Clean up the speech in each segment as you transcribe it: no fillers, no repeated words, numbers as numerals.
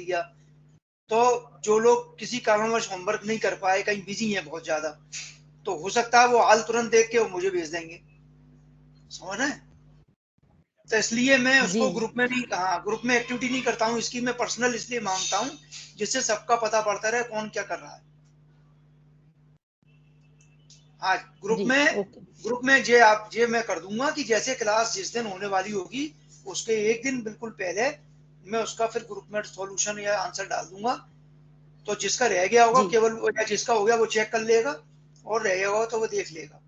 दिया। तो जो लोग किसी कारणवश होमवर्क नहीं कर पाए, कहीं बिजी हैं बहुत ज्यादा, तो हो सकता है वो हाल तुरंत देख के वो मुझे भेज देंगे, समझ रहे हैं? तो इसलिए मैं उसको जी ग्रुप में नहीं, हाँ, ग्रुप में एक्टिविटी नहीं करता हूँ इसकी, मैं पर्सनल इसलिए मांगता हूँ जिससे सबका पता पड़ता रहे कौन क्या कर रहा है। हाँ, जी ओके ग्रुप में जे मैं कर दूंगा कि जैसे क्लास जिस दिन होने वाली होगी उसके एक दिन बिल्कुल पहले मैं उसका फिर ग्रुप में सॉल्यूशन या आंसर डाल दूंगा। तो जिसका रह गया होगा जी केवल या जिसका हो गया वो चेक कर लेगा, और रह गया होगा तो वो देख लेगा,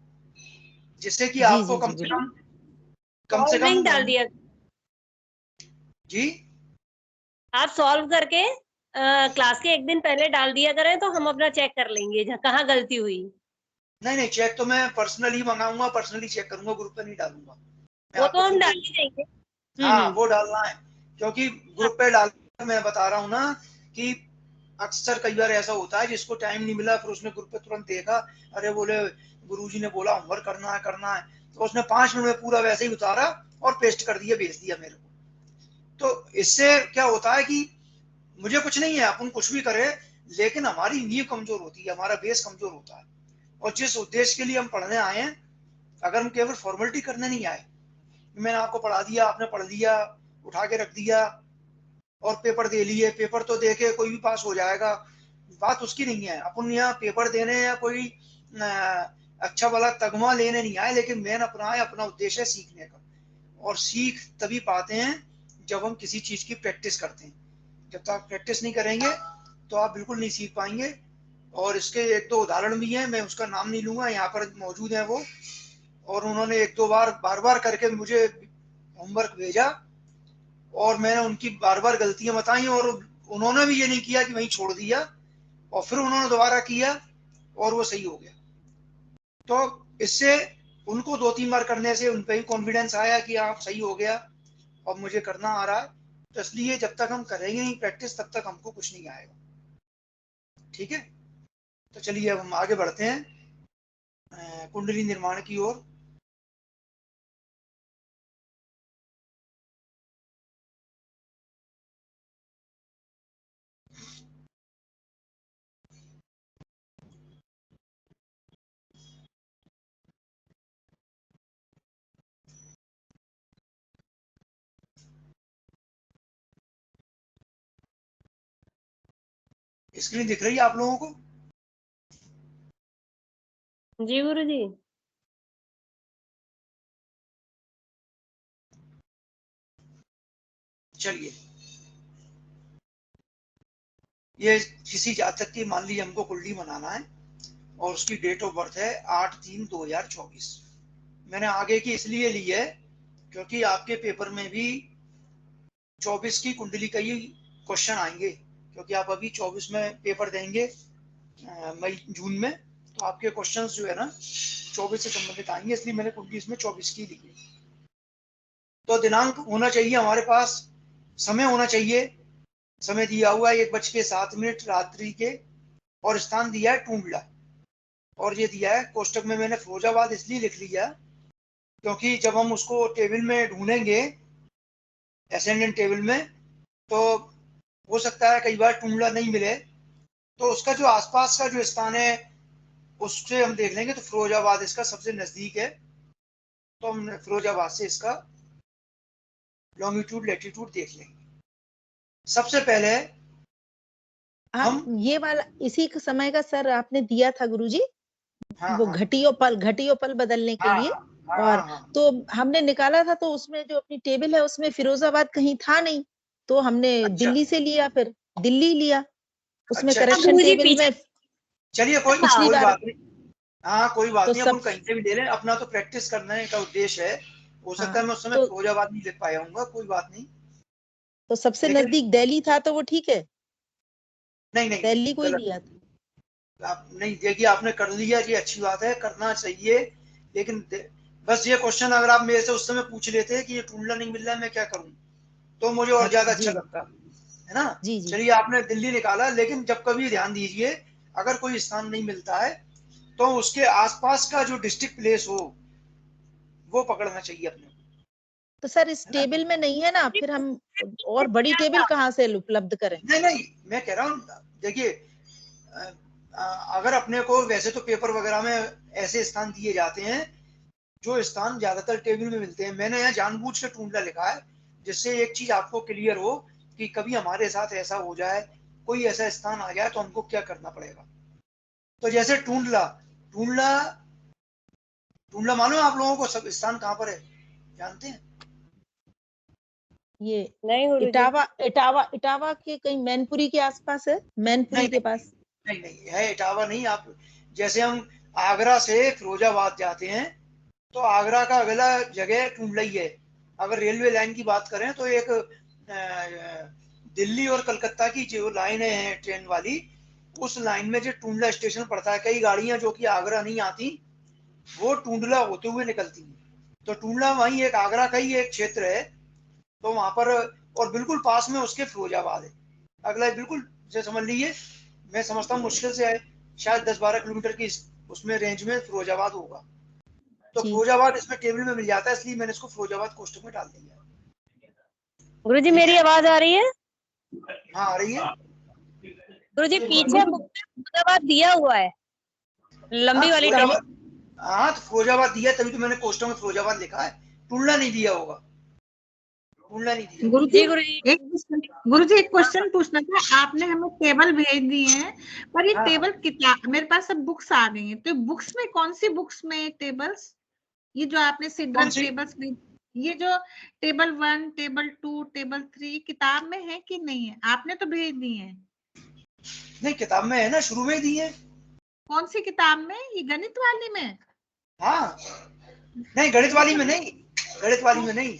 जिससे कि जी आपको जी जी बिल्कुल। कम से सॉल्व कम लिंक डाल दिया, जी आप सॉल्व करके क्लास के एक दिन पहले डाल दिया करें तो हम अपना चेक कर लेंगे कहाँ गलती हुई। नहीं नहीं, चेक तो मैं पर्सनली मंगाऊंगा, पर्सनली चेक करूंगा, ग्रुप पे नहीं डालूंगा मैं वो आपको तो फिर हम डाल बोल ही देंगे। हाँ वो डालना है, क्योंकि ग्रुप पे डाल, मैं बता रहा हूँ ना कि अक्सर कई बार ऐसा होता है जिसको टाइम नहीं मिला फिर उसने ग्रुप पे तुरंत देखा, अरे बोले गुरुजी ने बोला होमवर्क करना है, तो उसने 5 मिनट में पूरा वैसे ही उतारा और पेस्ट कर दिया, भेज दिया मेरे को। तो इससे क्या होता है कि मुझे कुछ नहीं है, अपन कुछ भी करें, लेकिन हमारी नींव कमजोर होती है, हमारा बेस कमजोर होता है। और जिस उद्देश्य के लिए हम पढ़ने आए हैं, अगर हम केवल फॉर्मेलिटी करने नहीं आए, मैंने आपको पढ़ा दिया, आपने पढ़ लिया, उठा के रख दिया और पेपर दे लिए, पेपर तो दे के कोई भी पास हो जाएगा, बात उसकी नहीं है। अपन यहाँ पेपर देने या कोई अच्छा वाला तगमा लेने नहीं आए, लेकिन मेन अपना है, अपना उद्देश्य है सीखने का। और सीख तभी पाते हैं जब हम किसी चीज की प्रैक्टिस करते हैं। जब तक आप प्रैक्टिस नहीं करेंगे तो आप बिल्कुल नहीं सीख पाएंगे। और इसके एक दो उदाहरण भी हैं, मैं उसका नाम नहीं लूंगा, यहाँ पर मौजूद है वो, और उन्होंने एक दो बार बार करके मुझे होमवर्क भेजा, और मैंने उनकी बार बार गलतियां बताई, और उन्होंने भी ये नहीं किया कि वहीं छोड़ दिया, और फिर उन्होंने दोबारा किया और वो सही हो गया। तो इससे उनको 2-3 बार करने से उन पर ही कॉन्फिडेंस आया कि आप सही हो गया और मुझे करना आ रहा है। तो इसलिए जब तक हम करेंगे नहीं प्रैक्टिस तब तक हमको कुछ नहीं आएगा। ठीक है, तो चलिए अब हम आगे बढ़ते हैं कुंडली निर्माण की ओर। स्क्रीन दिख रही है आप लोगों को? जी गुरु जी। चलिए, ये किसी जातक की मान लीजिए हमको कुंडली बनाना है और उसकी डेट ऑफ बर्थ है 8/3/2024। मैंने आगे की इसलिए ली है क्योंकि आपके पेपर में भी 24 की कुंडली का ही क्वेश्चन आएंगे, क्योंकि आप अभी 24 में पेपर देंगे मई जून में, तो आपके क्वेश्चंस जो है ना 24 से संबंधित आएंगे, इसलिए मैंने कुंडली इसमें 24 की लिखी। तो दिनांक होना चाहिए हमारे पास, समय होना चाहिए, समय दिया हुआ है 1:07 रात्रि के, और स्थान दिया है टूंडला, और ये दिया है कोष्टक में मैंने फिरोजाबाद इसलिए लिख लिया क्योंकि जब हम उसको टेबल में ढूंढेंगे असेंडेंट टेबल में, तो हो सकता है कई बार टूंडला नहीं मिले, तो उसका जो आसपास का जो स्थान है उससे हम देख लेंगे। तो फिरोजाबाद इसका सबसे नजदीक है, तो हम फिरोजाबाद से इसका लॉन्गिट्यूड लैटिट्यूड देख लेंगे। सबसे पहले हाँ हम ये वाला इसी का समय का सर आपने दिया था गुरुजी, हाँ वो हाँ घटियों पल बदलने के हाँ लिए। हाँ और हाँ हाँ, तो हमने निकाला था तो उसमें जो अपनी टेबल है उसमें फिरोजाबाद कहीं था नहीं, तो हमने अच्छा दिल्ली से लिया, फिर दिल्ली लिया उसमें अच्छा हाँ अच्छा, करेक्शन गुरु जी टेबल पीछे। में चलिए हाँ कोई पिछली बार। बात नहीं। हाँ कोई बात तो नहीं, अपन सब कहीं से भी ले लें, अपना तो प्रैक्टिस करने का उद्देश्य है। हो सकता है हाँ मैं उस समय तो फिरोजाबाद नहीं ले पाया हूँ, कोई बात नहीं। सबसे लेकिन नजदीक दिल्ली था तो वो ठीक है, नहीं नहीं नहीं, दिल्ली को ही गलत, लिया था। आप नहीं देखिए, आपने कर लिया जी, अच्छी बात है, करना चाहिए। लेकिन बस ये क्वेश्चन अगर आप मेरे से उस समय पूछ लेते कि ये टूंडला नहीं मिल रहा है मैं क्या करूं, तो मुझे और ज्यादा अच्छा जी लगता है ना। जी जी चलिए आपने दिल्ली निकाला, लेकिन जब कभी ध्यान दीजिए, अगर कोई स्थान नहीं मिलता है तो उसके आसपास का जो डिस्ट्रिक्ट प्लेस हो वो पकड़ना चाहिए अपने को। तो सर इस टेबल में नहीं है ना, फिर हम और बड़ी टेबल कहाँ से उपलब्ध करें? नहीं, मैं कह रहा हूँ, देखिए अगर अपने को वैसे तो पेपर वगैरह में ऐसे स्थान दिए जाते हैं जो स्थान ज्यादातर टेबल में मिलते हैं। मैंने यहाँ जानबूझ के टूंडला लिखा है जिससे एक चीज आपको क्लियर हो कि कभी हमारे साथ ऐसा हो जाए, कोई ऐसा स्थान आ जाए तो हमको क्या करना पड़ेगा। तो जैसे टूंडला, टूंडला टूंडला मालूम आप लोगों को सब स्थान कहाँ पर है, जानते हैं? ये नहीं गुरुजी। इटावा के कहीं मैनपुरी के आसपास है, मैनपुरी के पास। नहीं है इटावा नहीं। आप जैसे हम आगरा से फिरोजाबाद जाते हैं तो आगरा का अगला जगह टूंडला ही है। अगर रेलवे लाइन की बात करें तो एक दिल्ली और कलकत्ता की जो लाइन है ट्रेन वाली, उस लाइन में जो टूंडला स्टेशन पड़ता है, कई गाड़ियां जो कि आगरा नहीं आती वो टूंडला होते हुए निकलती हैं। तो टूंडला वहीं एक आगरा का ही एक क्षेत्र है। तो वहां पर और बिल्कुल पास में उसके फिरोजाबाद है। अगला बिल्कुल से समझ लीजिए, मैं समझता हूँ मुश्किल से शायद 10-12 किलोमीटर की उसमें रेंज में फिरोजाबाद होगा। तो फिरोजाबाद इसमें टेबल में मिल जाता है, इसलिए मैंने इसको फिरोजाबाद कोष्टक में डाल दिया। गुरुजी मेरी आवाज आ रही है? हाँ आ रही है। गुरुजी पीछे फिरोजाबाद दिया हुआ है, लंबी वाली टेबल। हाँ तो फिरोजाबाद दिया तभी तो मैंने कोष्टक में फिरोजाबाद लिखा है, टूंडला नहीं दिया होगा, टूंडला नहीं दिया। गुरुजी एक क्वेश्चन पूछना था। आपने हमें टेबल भेज दी है, पर ये टेबल किताब मेरे पास सब बुक्स आ गई हैं, तो बुक्स में कौन सी बुक्स में टेबल्स, ये जो आपने सिड्रल टेबल्स में, ये जो टेबल 1, टेबल 2, टेबल 3 किताब में है कि नहीं है? आपने तो भेज दी है। नहीं किताब में है ना, शुरू में दी है। कौन सी किताब में? ये गणित वाली में? हाँ नहीं गणित वाली में नहीं, गणित वाली में नहीं।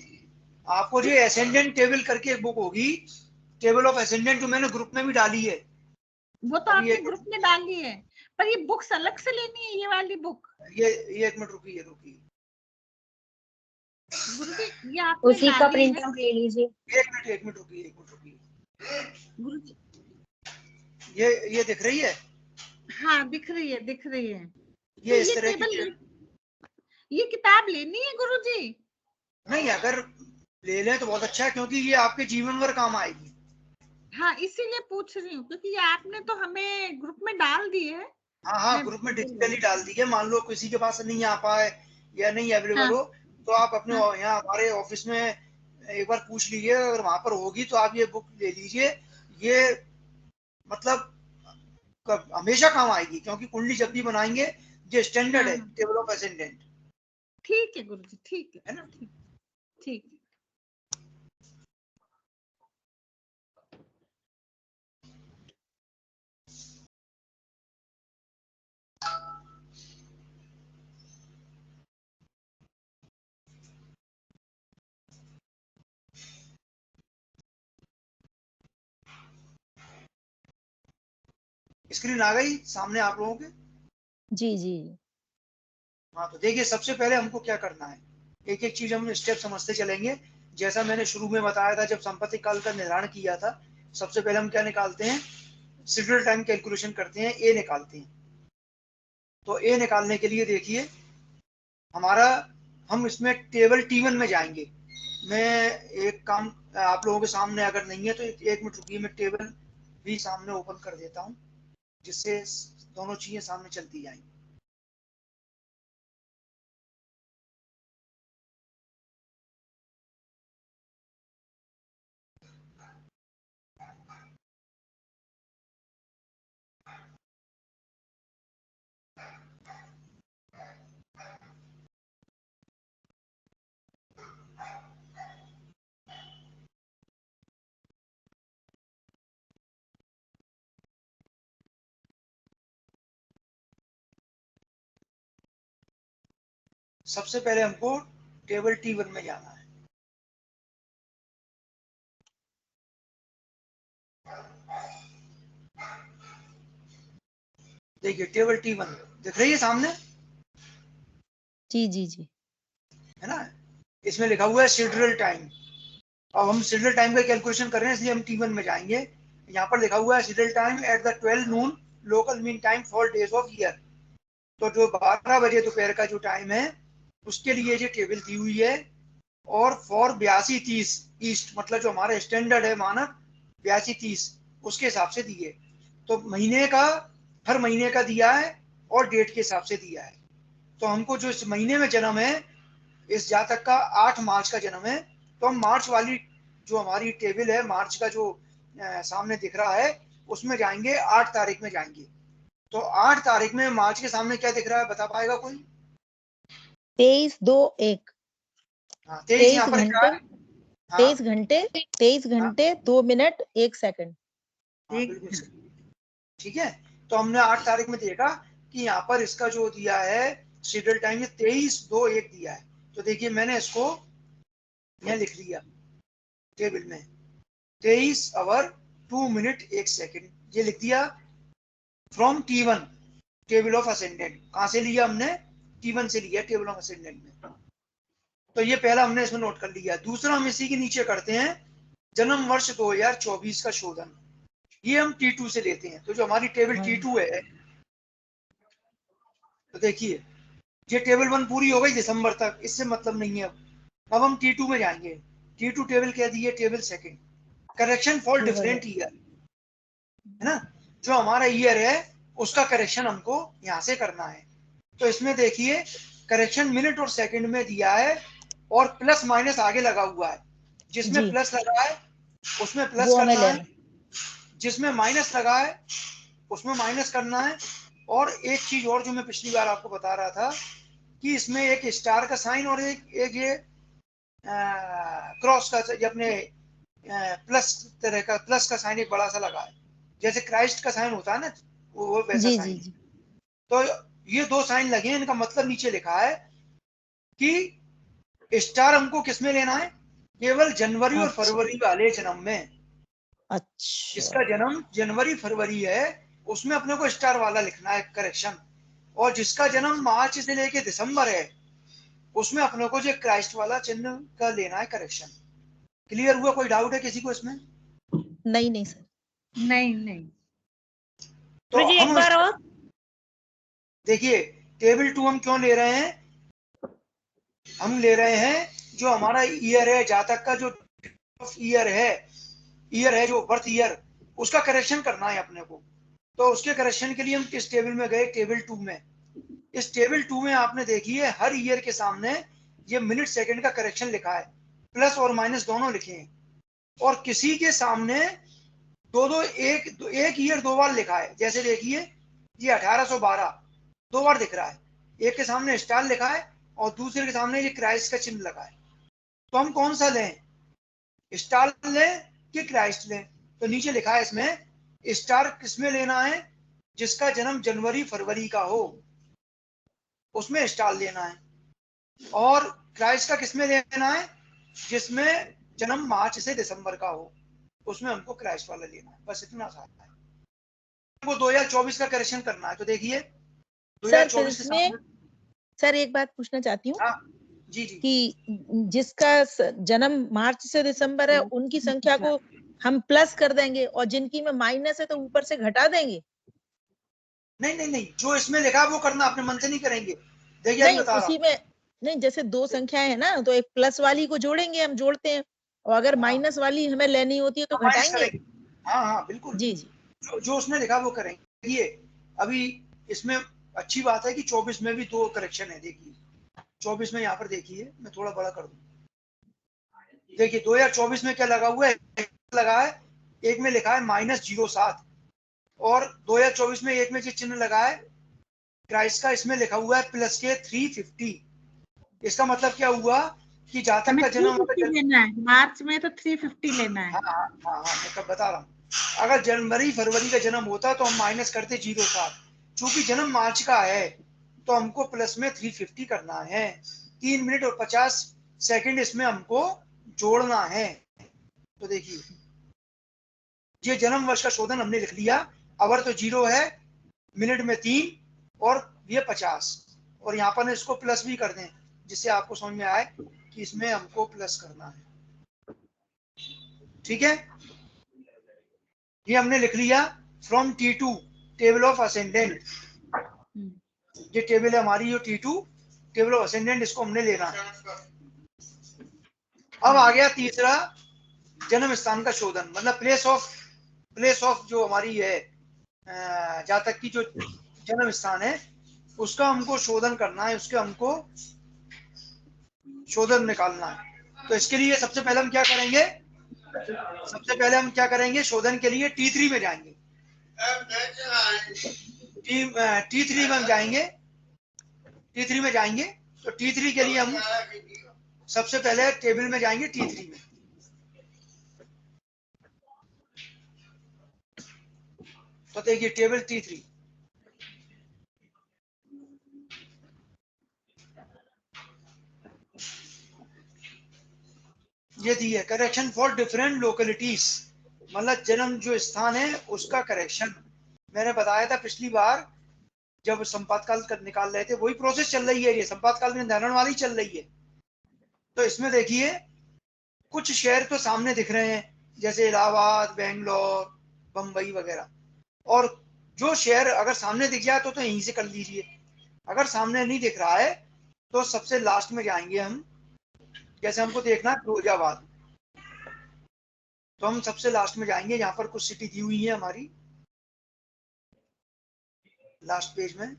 आपको जो एसेंडेंट टेबल करके एक बुक होगी, टेबल ऑफ एसेंडेंट, जो मैंने ग्रुप में भी डाली है। वो तो आपने ग्रुप में डाली है, पर ये बुक्स अलग से लेनी है, ये वाली बुक। ये 1 मिनट रुकिए। गुरुजी ये आपने उसी का प्रिंट आउट ले लीजिए। 1 मिनट रुकिए। गुरुजी ये दिख रही है? हाँ दिख रही है। ये इस तरह की ये किताब लेनी है गुरुजी? नहीं, अगर ले लें तो बहुत अच्छा है, क्योंकि ये आपके जीवन भर काम आएगी। हाँ इसीलिए पूछ रही हूँ, क्योंकि ये आपने तो हमें ग्रुप में डाल दी है। हाँ ग्रुप में डिजिटली डाल दी है। मान लो किसी के पास नहीं आ पाए या नहीं अवेलेबल हो तो आप अपने यहाँ हमारे ऑफिस में एक बार पूछ लीजिए, अगर वहां पर होगी तो आप ये बुक ले लीजिए। ये मतलब हमेशा काम आएगी, क्योंकि कुंडली जब भी बनाएंगे ये स्टैंडर्ड है, टेबल ऑफ एसेंडेंट। ठीक है गुरुजी, ठीक है ना, ठीक है। स्क्रीन आ गई सामने आप लोगों के? जी। हाँ तो देखिए, सबसे पहले हमको क्या करना है, एक एक चीज हम स्टेप समझते चलेंगे। जैसा मैंने शुरू में बताया था, जब संपत्ति काल का निर्धारण किया था, सबसे पहले हम क्या निकालते हैं, सिड्रल टाइम कैलकुलेशन करते हैं, ए निकालते हैं। तो ए निकालने के लिए देखिए हमारा, हम इसमें टेबल T1 में जाएंगे। मैं एक काम आप लोगों के सामने अगर नहीं है तो 1 मिनट रुकिए, मैं टेबल भी सामने ओपन कर देता हूँ जिससे दोनों चीजें सामने चलती जाएंगी। सबसे पहले हमको टेबल T1 में जाना है। देखिए टेबल T1 दिख रही है सामने? जी है ना, इसमें लिखा हुआ है सिड्रल टाइम। अब हम सिड्रल टाइम का कैलकुलेशन कर रहे हैं, इसलिए हम T1 में जाएंगे। यहाँ पर लिखा हुआ है sidereal time at the 12 noon local mean time for days of year. तो जो 12 बजे दोपहर का जो टाइम है उसके लिए ये टेबल दी हुई है। और फॉर 82-30 ईस्ट, मतलब जो हमारा स्टैंडर्ड है मानक 82-30, उसके हिसाब से दिए। तो महीने का, हर महीने का दिया है और डेट के हिसाब से दिया है। तो हमको जो इस महीने में जन्म है, इस जातक का 8 मार्च का जन्म है, तो हम मार्च वाली जो हमारी टेबल है, मार्च का जो सामने दिख रहा है, उसमें जाएंगे, 8 तारीख में जाएंगे। तो 8 तारीख में मार्च के सामने क्या दिख रहा है, बता पाएगा कोई? 23-2-1। हाँ, 23 यहाँ पर क्या है? 23 घंटे 23 घंटे 2 मिनट 1 सेकंड। हाँ, बिल्कुल सही। ठीक है, तो हमने 8 तारीख में देखा कि यहाँ पर इसका जो दिया है शेड्यूल टाइम 23-2-1 दिया है। तो देखिए मैंने इसको यहाँ लिख लिया टेबल में, 23 आवर 2 मिनट 1 सेकंड, ये लिख दिया from T1 table of ascendant. कहाँ से लिया हमने? T1 से लिया टेबल ऑफ असेंडेंट में। तो ये पहला हमने इसमें नोट कर लिया। दूसरा हम इसी के नीचे करते हैं, जन्म वर्ष 2024 का शोधन, ये हम T2 से लेते हैं। तो जो हमारी टेबल T2 है, तो देखिए ये टेबल 1 पूरी हो गई दिसंबर तक, इससे मतलब नहीं है। अब हम T2 में जाएंगे। T2 टेबल क्या दी है? Table second, correction for different year, है ना? जो हमारा ईयर है उसका करेक्शन हमको यहाँ से करना है। तो इसमें देखिए करेक्शन मिनट और सेकंड में दिया है और प्लस माइनस आगे लगा हुआ है। जिसमें जी। प्लस लगा है उसमें प्लस वो हमें करना है, लेना। जिसमें माइनस लगा है उसमें माइनस करना है। और एक चीज और जो मैं पिछली बार आपको बता रहा था कि इसमें एक स्टार का साइन और एक ये क्रॉस का, ये अपने प्लस तरह का, प्लस का साइन एक बड़ा सा लगा है, जैसे क्राइस्ट का साइन होता है ना, वो वैसा जी साइन जी है। जी। तो ये दो साइन लगे हैं, इनका मतलब नीचे लिखा है कि स्टार हमको किसमें लेना है? केवल जनवरी और अच्छा फरवरी वाले जन्म में। जिसका अच्छा। जन्म जनवरी फरवरी है उसमें अपने को स्टार वाला लिखना है करेक्शन, और जिसका जन्म मार्च से लेके दिसंबर है उसमें अपने को जो क्राइस्ट वाला चिन्ह का लेना है करेक्शन। क्लियर हुआ? कोई डाउट है किसी को इसमें? नहीं नहीं सर। नहीं। तो गुरुजी एक हम बार और। देखिए टेबल 2 हम क्यों ले रहे हैं? हम ले रहे हैं जो हमारा ईयर है, जातक का जो ईयर है जो बर्थ ईयर, उसका करेक्शन करना है अपने को। तो उसके करेक्शन के लिए हम किस टेबल में गए? टेबल 2 में। इस टेबल 2 में आपने देखिए हर ईयर के सामने ये मिनट सेकंड का करेक्शन लिखा है, प्लस और माइनस दोनों लिखे हैं। और किसी के सामने एक ईयर 2 बार लिखा है। जैसे देखिए ये 1812 2 बार दिख रहा है, एक के सामने स्टार लिखा है और दूसरे के सामने ये क्राइस्ट का चिन्ह लगा है। तो हम कौन सा लें? स्टार लें कि क्राइस्ट लें? तो नीचे लिखा है इसमें, स्टार किसमें लेना है? जिसका जन्म जनवरी फरवरी का हो उसमें स्टार लेना है। और क्राइस्ट का किसमें लेना है? जिसमें जन्म मार्च से दिसंबर का हो उसमें हमको क्राइस्ट वाला लेना है। बस इतना सा है। हमको 2024 का करेक्शन करना है। तो देखिए सर फिर 2024 के इसमें सामने, सर एक बात पूछना चाहती हूँ हाँ जी जी, कि जिसका जन्म मार्च से दिसंबर है उनकी संख्या को हम प्लस कर देंगे और जिनकी में माइनस है तो ऊपर से घटा देंगे? नहीं, जो इसमें लिखा है वो करना, अपने मन से नहीं करेंगे। देखिए अभी नहीं बता रहा उसी हूँ। में नहीं, जैसे दो संख्याएं है ना तो एक प्लस वाली को जोड़ेंगे, हम जोड़ते हैं, और अगर हाँ, माइनस वाली हमें लेनी होती है तो माइनस घटाएंगे। करेंगे। हाँ बिल्कुल, जी जी। जो उसने लिखा वो करेंगे। ये अभी इसमें अच्छी बात है कि 24 में भी 2 करेक्शन है। देखिए 24 में यहाँ पर देखिए, मैं थोड़ा बड़ा कर दूं। देखिए 2024 में क्या लगा हुआ है? लगा है, एक में लिखा है -07, और 2024 में एक में जो चिन्ह लगा है क्राइस्ट का, इसमें लिखा हुआ है प्लस के 350। इसका मतलब क्या हुआ कि जातक हमें का जन्म 350 लेना है, मार्च में तो 350 लेना है। हाँ मैं कब बता रहा हूँ। अगर जनवरी फरवरी का जन्म होता तो हम माइनस करते 07। चूंकि जन्म मार्च का है तो हमको प्लस में 350 करना है। 3 मिनट और 50 सेकंड इसमें हमको जोड़ना है। तो देखिए ये जन्म वर्ष का शोधन हमने लिख लिया। आवर तो 0 है, मिनट में 3 और ये 50, और यहाँ पर इसको प्लस भी कर दें जिससे आपको समझ में आए कि इसमें हमको प्लस करना है। ठीक है, ये हमने लिख लिया from T2 table of ascendant. ये टेबल है हमारी, ये T2 टेबल ऑफ असेंडेंट, इसको हमने लेना है। अब आ गया तीसरा, जन्म स्थान का शोधन, मतलब प्लेस ऑफ जो हमारी है जातक की जो जन्म स्थान है उसका हमको शोधन करना है, उसके हमको शोधन निकालना है। तो इसके लिए सबसे पहले हम क्या करेंगे, शोधन के लिए T3 में जाएंगे। T3 में हम जाएंगे, तो T3 के लिए हम सबसे पहले टेबल में जाएंगे T3 में। तो देखिए टेबल T3, ये दी है करेक्शन फॉर डिफरेंट लोकेलिटीज, मतलब जन्म जो स्थान है उसका करेक्शन। मैंने बताया था पिछली बार जब संपातकाल निकाल रहे थे, वही प्रोसेस चल रही है, ये संपातकाल में निर्धारण वाली चल रही है। तो इसमें देखिए कुछ शहर तो सामने दिख रहे हैं जैसे इलाहाबाद, बेंगलोर, बम्बई वगैरह, और जो शहर अगर सामने दिख जाए तो यहीं से कर लीजिए। अगर सामने नहीं दिख रहा है तो सबसे लास्ट में जाएंगे हम, जैसे हमको देखना है फिरोजाबाद, तो हम सबसे लास्ट में जाएंगे। यहाँ पर कुछ सिटी दी हुई है हमारी लास्ट पेज में,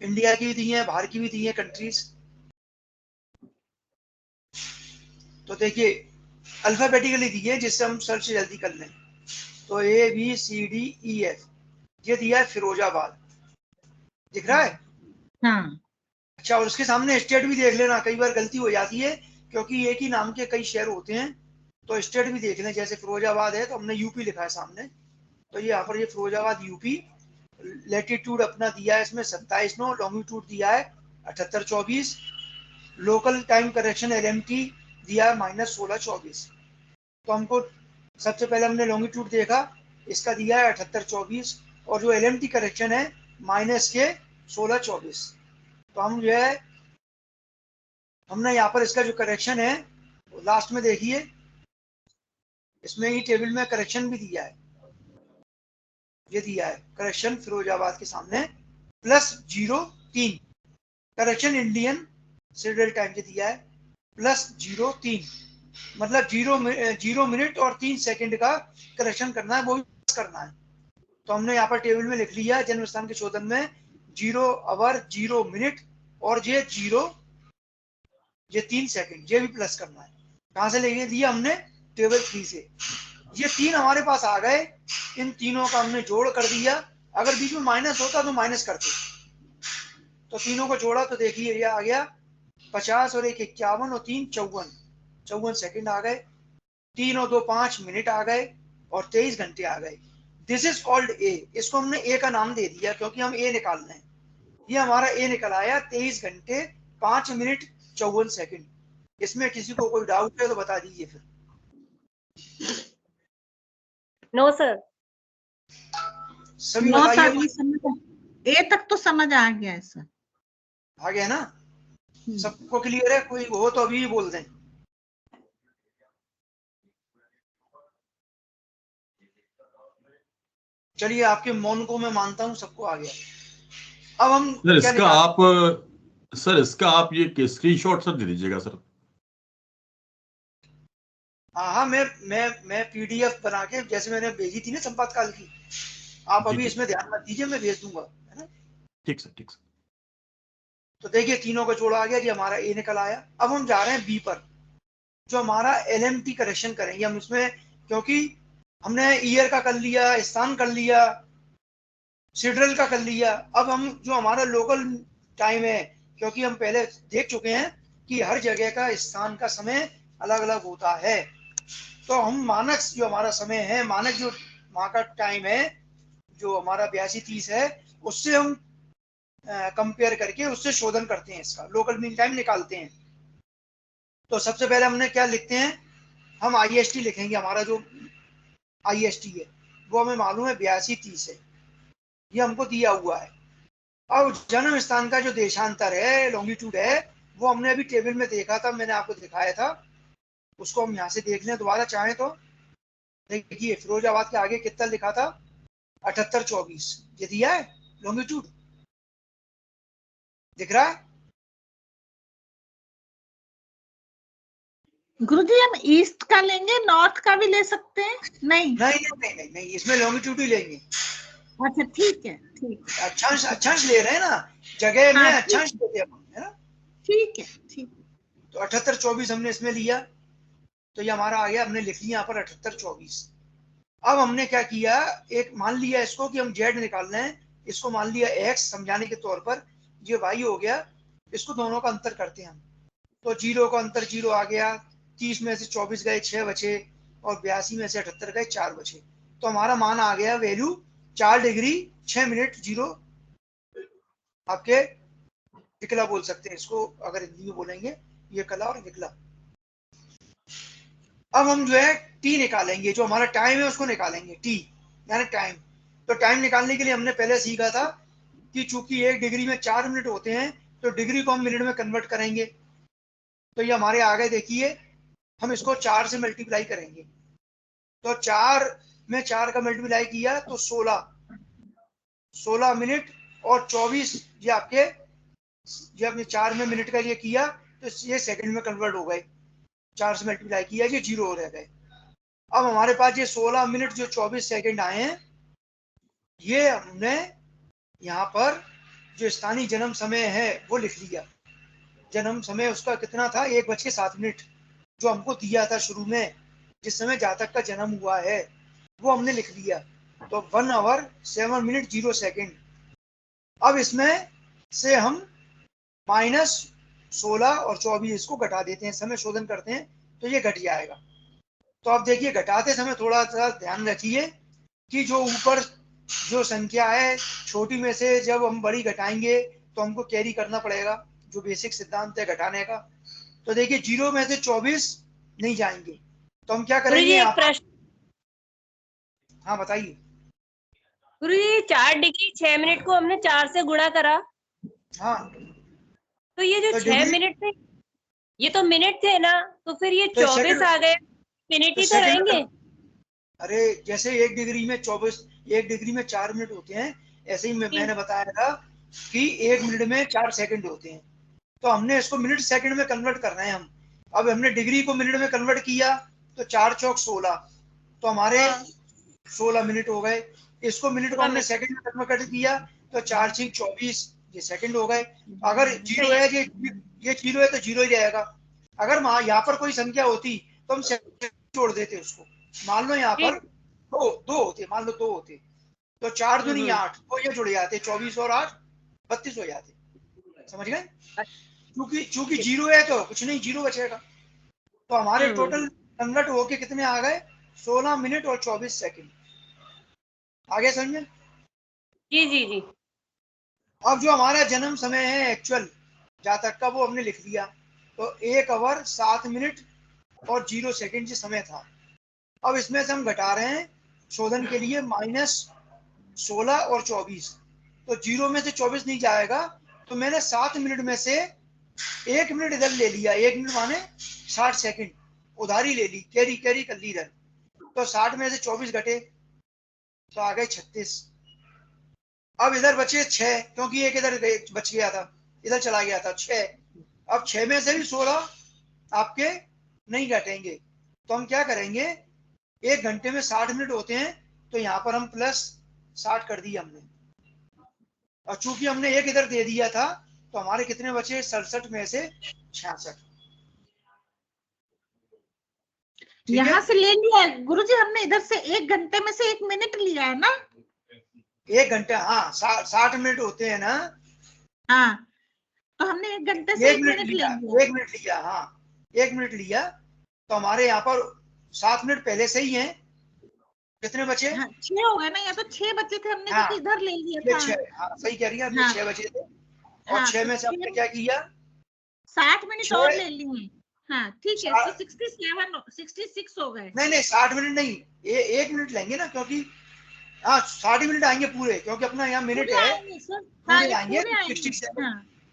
इंडिया की भी दी है, बाहर की भी दी है कंट्रीज। तो देखिए अल्फाबेटिकली दी है जिससे हम सर्च जल्दी कर लें। तो ABCDEF, ये दिया है फिरोजाबाद, दिख रहा है? हाँ। अच्छा, और उसके सामने स्टेट भी देख लेना, कई बार गलती हो जाती है क्योंकि एक ही नाम के कई शहर होते हैं, तो स्टेट भी देख लें। जैसे फिरोजाबाद है तो हमने यूपी लिखा है सामने, तो ये यहाँ पर ये फिरोजाबाद यूपी। लेटीट्यूड अपना दिया है इसमें 27 लॉन्गिट्यूड दिया है 78-24, लोकल टाइम करेक्शन LMT दिया है -16-24। तो हमको सबसे पहले हमने लॉन्गिट्यूड देखा, इसका दिया है 78-24, और जो LMT करेक्शन है -16-24। तो हम जो है हमने यहाँ पर इसका जो करेक्शन है लास्ट में देखिए, इसमें ही टेबल में करेक्शन भी दिया है, ये दिया है करेक्शन फिरोजाबाद के सामने +03, करेक्शन इंडियन शेड्यूल टाइम से दिया है +03, मतलब 0 मिनट और 3 सेकंड का करेक्शन करना है, वो भी करना है। तो हमने यहाँ पर टेबल में लिख लिया जन्म स्थान के शोधन में 0 आवर 0 मिनट और ये 3 सेकंड, ये भी प्लस करना है। कहाँ से लेके दिया हमने? टेबल 3 से। ये 3 हमारे पास आ गए, इन तीनों का हमने जोड़ कर दिया। अगर बीच में माइनस होता तो माइनस करते, तो तीनों को जोड़ा तो देखिए ये आ गया 50 और 1 51 और 3 54 सेकंड आ गए, 3 और 2 5 मिनट आ गए और 23 घंटे आ गए। This is called a. इसको हमने ए का नाम दे दिया क्योंकि हम ए निकालना है। ये हमारा ए निकल आया 23 घंटे 5 मिनट 54 सेकंड। इसमें किसी को कोई डाउट है तो बता दीजिए फिर। No sir. सभी नो सर, बताइए। ये समझ ए तक तो समझ आ गया है सर। आ गया ना? सबको क्लियर है? कोई हो तो अभी बोल दें। चलिए आपके मौन को मैं मानता हूं, सबको आ गया। अब हम सर क्या इसका आप ये स्क्रीनशॉट सर दे दीजिएगा सर। हाँ, मैं PDF बना के जैसे मैंने भेजी थी ना संपातकाल की, आप अभी इसमें ध्यान मत दीजिए, मैं भेज दूंगा, है ना? ठीक सर, ठीक सर। तो देखिए तीनों का जोड़ा आ गया जी, हमारा ए निकल आया। अब हम जा रहे हैं बी पर, जो हमारा LMT करेक्शन करेंगे हम इसमें, क्योंकि हमने ईयर का कर लिया, स्थान कर लिया, शेड्यूल का कर लिया। अब हम जो हमारा लोकल टाइम है, क्योंकि हम पहले देख चुके हैं कि हर जगह का स्थान का समय अलग अलग होता है, तो हम मानक जो हमारा समय है, मानक जो वहाँ का टाइम है जो हमारा 82-30 है, उससे हम कंपेयर करके उससे शोधन करते हैं, इसका लोकल मीन टाइम निकालते हैं। तो सबसे पहले हमने क्या लिखते हैं, हम IST लिखेंगे। हमारा जो IST है वो हमें मालूम है 82-30 है, ये हमको दिया हुआ है। अब जन्म स्थान का जो देशांतर है, लॉन्गिट्यूड है, वो हमने अभी टेबल में देखा था, मैंने आपको दिखाया था, उसको हम यहाँ से देख लें दोबारा चाहें तो। देखिए फिरोजाबाद के आगे कितना लिखा था? 78-24, ये दिया है लॉन्गिट्यूड, दिख रहा है? गुरुजी हम ईस्ट का लेंगे, नॉर्थ का भी ले सकते हैं? नहीं नहीं, इसमें लॉन्गिट्यूड ही लेंगे। अच्छा ठीक है, ठीक है, अक्षांश ले रहे हैं ना, जगह में अक्षांश लेते हैं अपन, है ना। ठीक है, ठीक है। तो 78-24 हमने इसमें लिया, तो ये हमारा आ गया, हमने लिख लिया यहाँ पर 78-24। अब हमने क्या किया, एक मान लिया इसको कि हम जेड निकालना है, इसको मान लिया एक्स समझाने के तौर पर, ये वाई हो गया, इसको दोनों का अंतर करते हैं हम। तो 0 का अंतर 0 आ गया, 30 में से 24 गए 6 बचे, और 82 में से 78 गए 4 बचे। तो हमारा मान आ गया वैल्यू 4 डिग्री 6 मिनट 0, आपके निकला बोल सकते हैं इसको, अगर हिंदी में बोलेंगे ये कला और निकला। अब हम जो है टी निकालेंगे, जो हमारा टाइम है उसको निकालेंगे, टी यानी टाइम। तो टाइम निकालने के लिए हमने पहले सीखा था कि चूंकि 1 डिग्री में 4 मिनट होते हैं, तो डिग्री को हम मिनट में कन्वर्ट करेंगे। तो ये हमारे आगे देखिए, हम इसको 4 से मल्टीप्लाई करेंगे, तो 4 में 4 का मल्टीप्लाई किया तो 16 मिनट और 24, ये आपके, ये आपने 4 में मिनट का ये किया तो ये सेकंड में कन्वर्ट हो गए, 4 से मल्टीप्लाई किया, ये 0 हो रह गए। अब हमारे पास ये 16 मिनट जो 24 सेकंड आए हैं, ये हमने यहाँ पर जो स्थानीय जन्म समय है वो लिख लिया। जन्म समय उसका कितना था, 1:07, जो हमको दिया था शुरू में, जिस समय जातक का जन्म हुआ है वो हमने लिख लिया। तो 1 आवर 7 मिनट 0 सेकंड। अब इसमें से हम -16 और 24 इसको घटा देते हैं, समय शोधन करते हैं तो ये घट जाएगा। तो अब देखिए, घटाते समय थोड़ा सा ध्यान रखिए कि जो ऊपर जो संख्या है छोटी में से जब हम बड़ी घटाएंगे तो हमको कैरी करना पड़ेगा, जो बेसिक सिद्धांत है घटाने का। तो देखिए 0 में से 24 नहीं जाएंगे, तो हम क्या करेंगे एक आप? प्रश्न। हाँ बताइए। गुरुजी 4 डिग्री 6 मिनट को हमने 4 से गुणा करा, हाँ तो ये जो तो 6 मिनट थे ये तो मिनट थे ना, तो फिर ये 24 आ गए, मिनट ही तो रहेंगे। अरे जैसे 1 डिग्री में 24, 1 डिग्री में 4 मिनट होते हैं, ऐसे ही मैंने बताया था कि 1 मिनट में 4 सेकंड होते हैं। तो हमने इसको मिनट सेकंड में कन्वर्ट करना है हम। अब हमने डिग्री को मिनट में कन्वर्ट किया तो 4 चौक 16, तो हमारे 16 मिनट हो गए। इसको मिनट को हमने सेकंड में कन्वर्ट किया तो 4 6 24, ये सेकंड हो गए। अगर 0 है, ये 0 है तो 0 ही रहेगा। अगर यहाँ पर कोई संख्या होती तो हम जोड़ देते उसको। मान लो यहाँ पर दो होते, मान लो 2 होते, तो 4 दूनी 8, तो ये जुड़ जाते, 24 और 8 32 हो जाते। समझ गए? चूंकि 0 है तो कुछ नहीं, 0 बचेगा। तो हमारे टोटल कन्वर्ट होके कितने आ गए, 16 मिनट और 24 सेकंड। आगे समझे? जी जी जी। अब जो हमारा जन्म समय है एक्चुअल जातक का, वो हमने लिख लिया। तो 1 आवर 7 मिनट और 0 सेकंड जो समय था। अब इसमें से हम घटा रहे हैं शोधन के लिए -16 और 24। तो 0 में से 24 नहीं जाएगा, तो मैंने 7 मिनट में से 1 मिनट इधर ले लिया। 1 मिनट माने 60 सेकंड उधारी ले ली, कैरी कर ली इधर। तो 60 में से 24 घटे तो आ गए 36। अब इधर बचे 6, क्योंकि एक इधर बच गया था, इधर चला गया था 6। अब 6 में से भी 16 आपके नहीं घटेंगे, तो हम क्या करेंगे, 1 घंटे में 60 मिनट होते हैं, तो यहाँ पर हम +60 कर दिया हमने। और चूंकि हमने एक इधर दे दिया था, तो हमारे कितने बचे, 67 में से 66। यहाँ से ले लिया गुरुजी हमने, इधर से 1 घंटे में से 1 मिनट लिया है ना। 1 घंटा, हाँ 60 मिनट होते हैं ना। हाँ तो हमने 1 घंटे से 1 मिनट लिया, 1 मिनट लिया, हाँ 1 मिनट लिया। तो हमारे यहाँ पर 7 मिनट पहले से ही हैं। कितने बचे? हाँ, 6 हो गए ना, या तो 6 बचे थे हमने, हाँ, तो इधर ले लिया था। 6, हाँ सही कह रही है, हाँ, 6 बजे थे। और हाँ, 6 में से हमने क्या किया, 60 मिनट और ले लिए। हाँ ठीक है, तो 66 हो गए। नहीं 60 मिनट नहीं, 1 मिनट लेंगे ना, क्योंकि हाँ 60 मिनट आएंगे पूरे, क्योंकि अपना यहाँ मिनट है, पूरे आएंगे 67।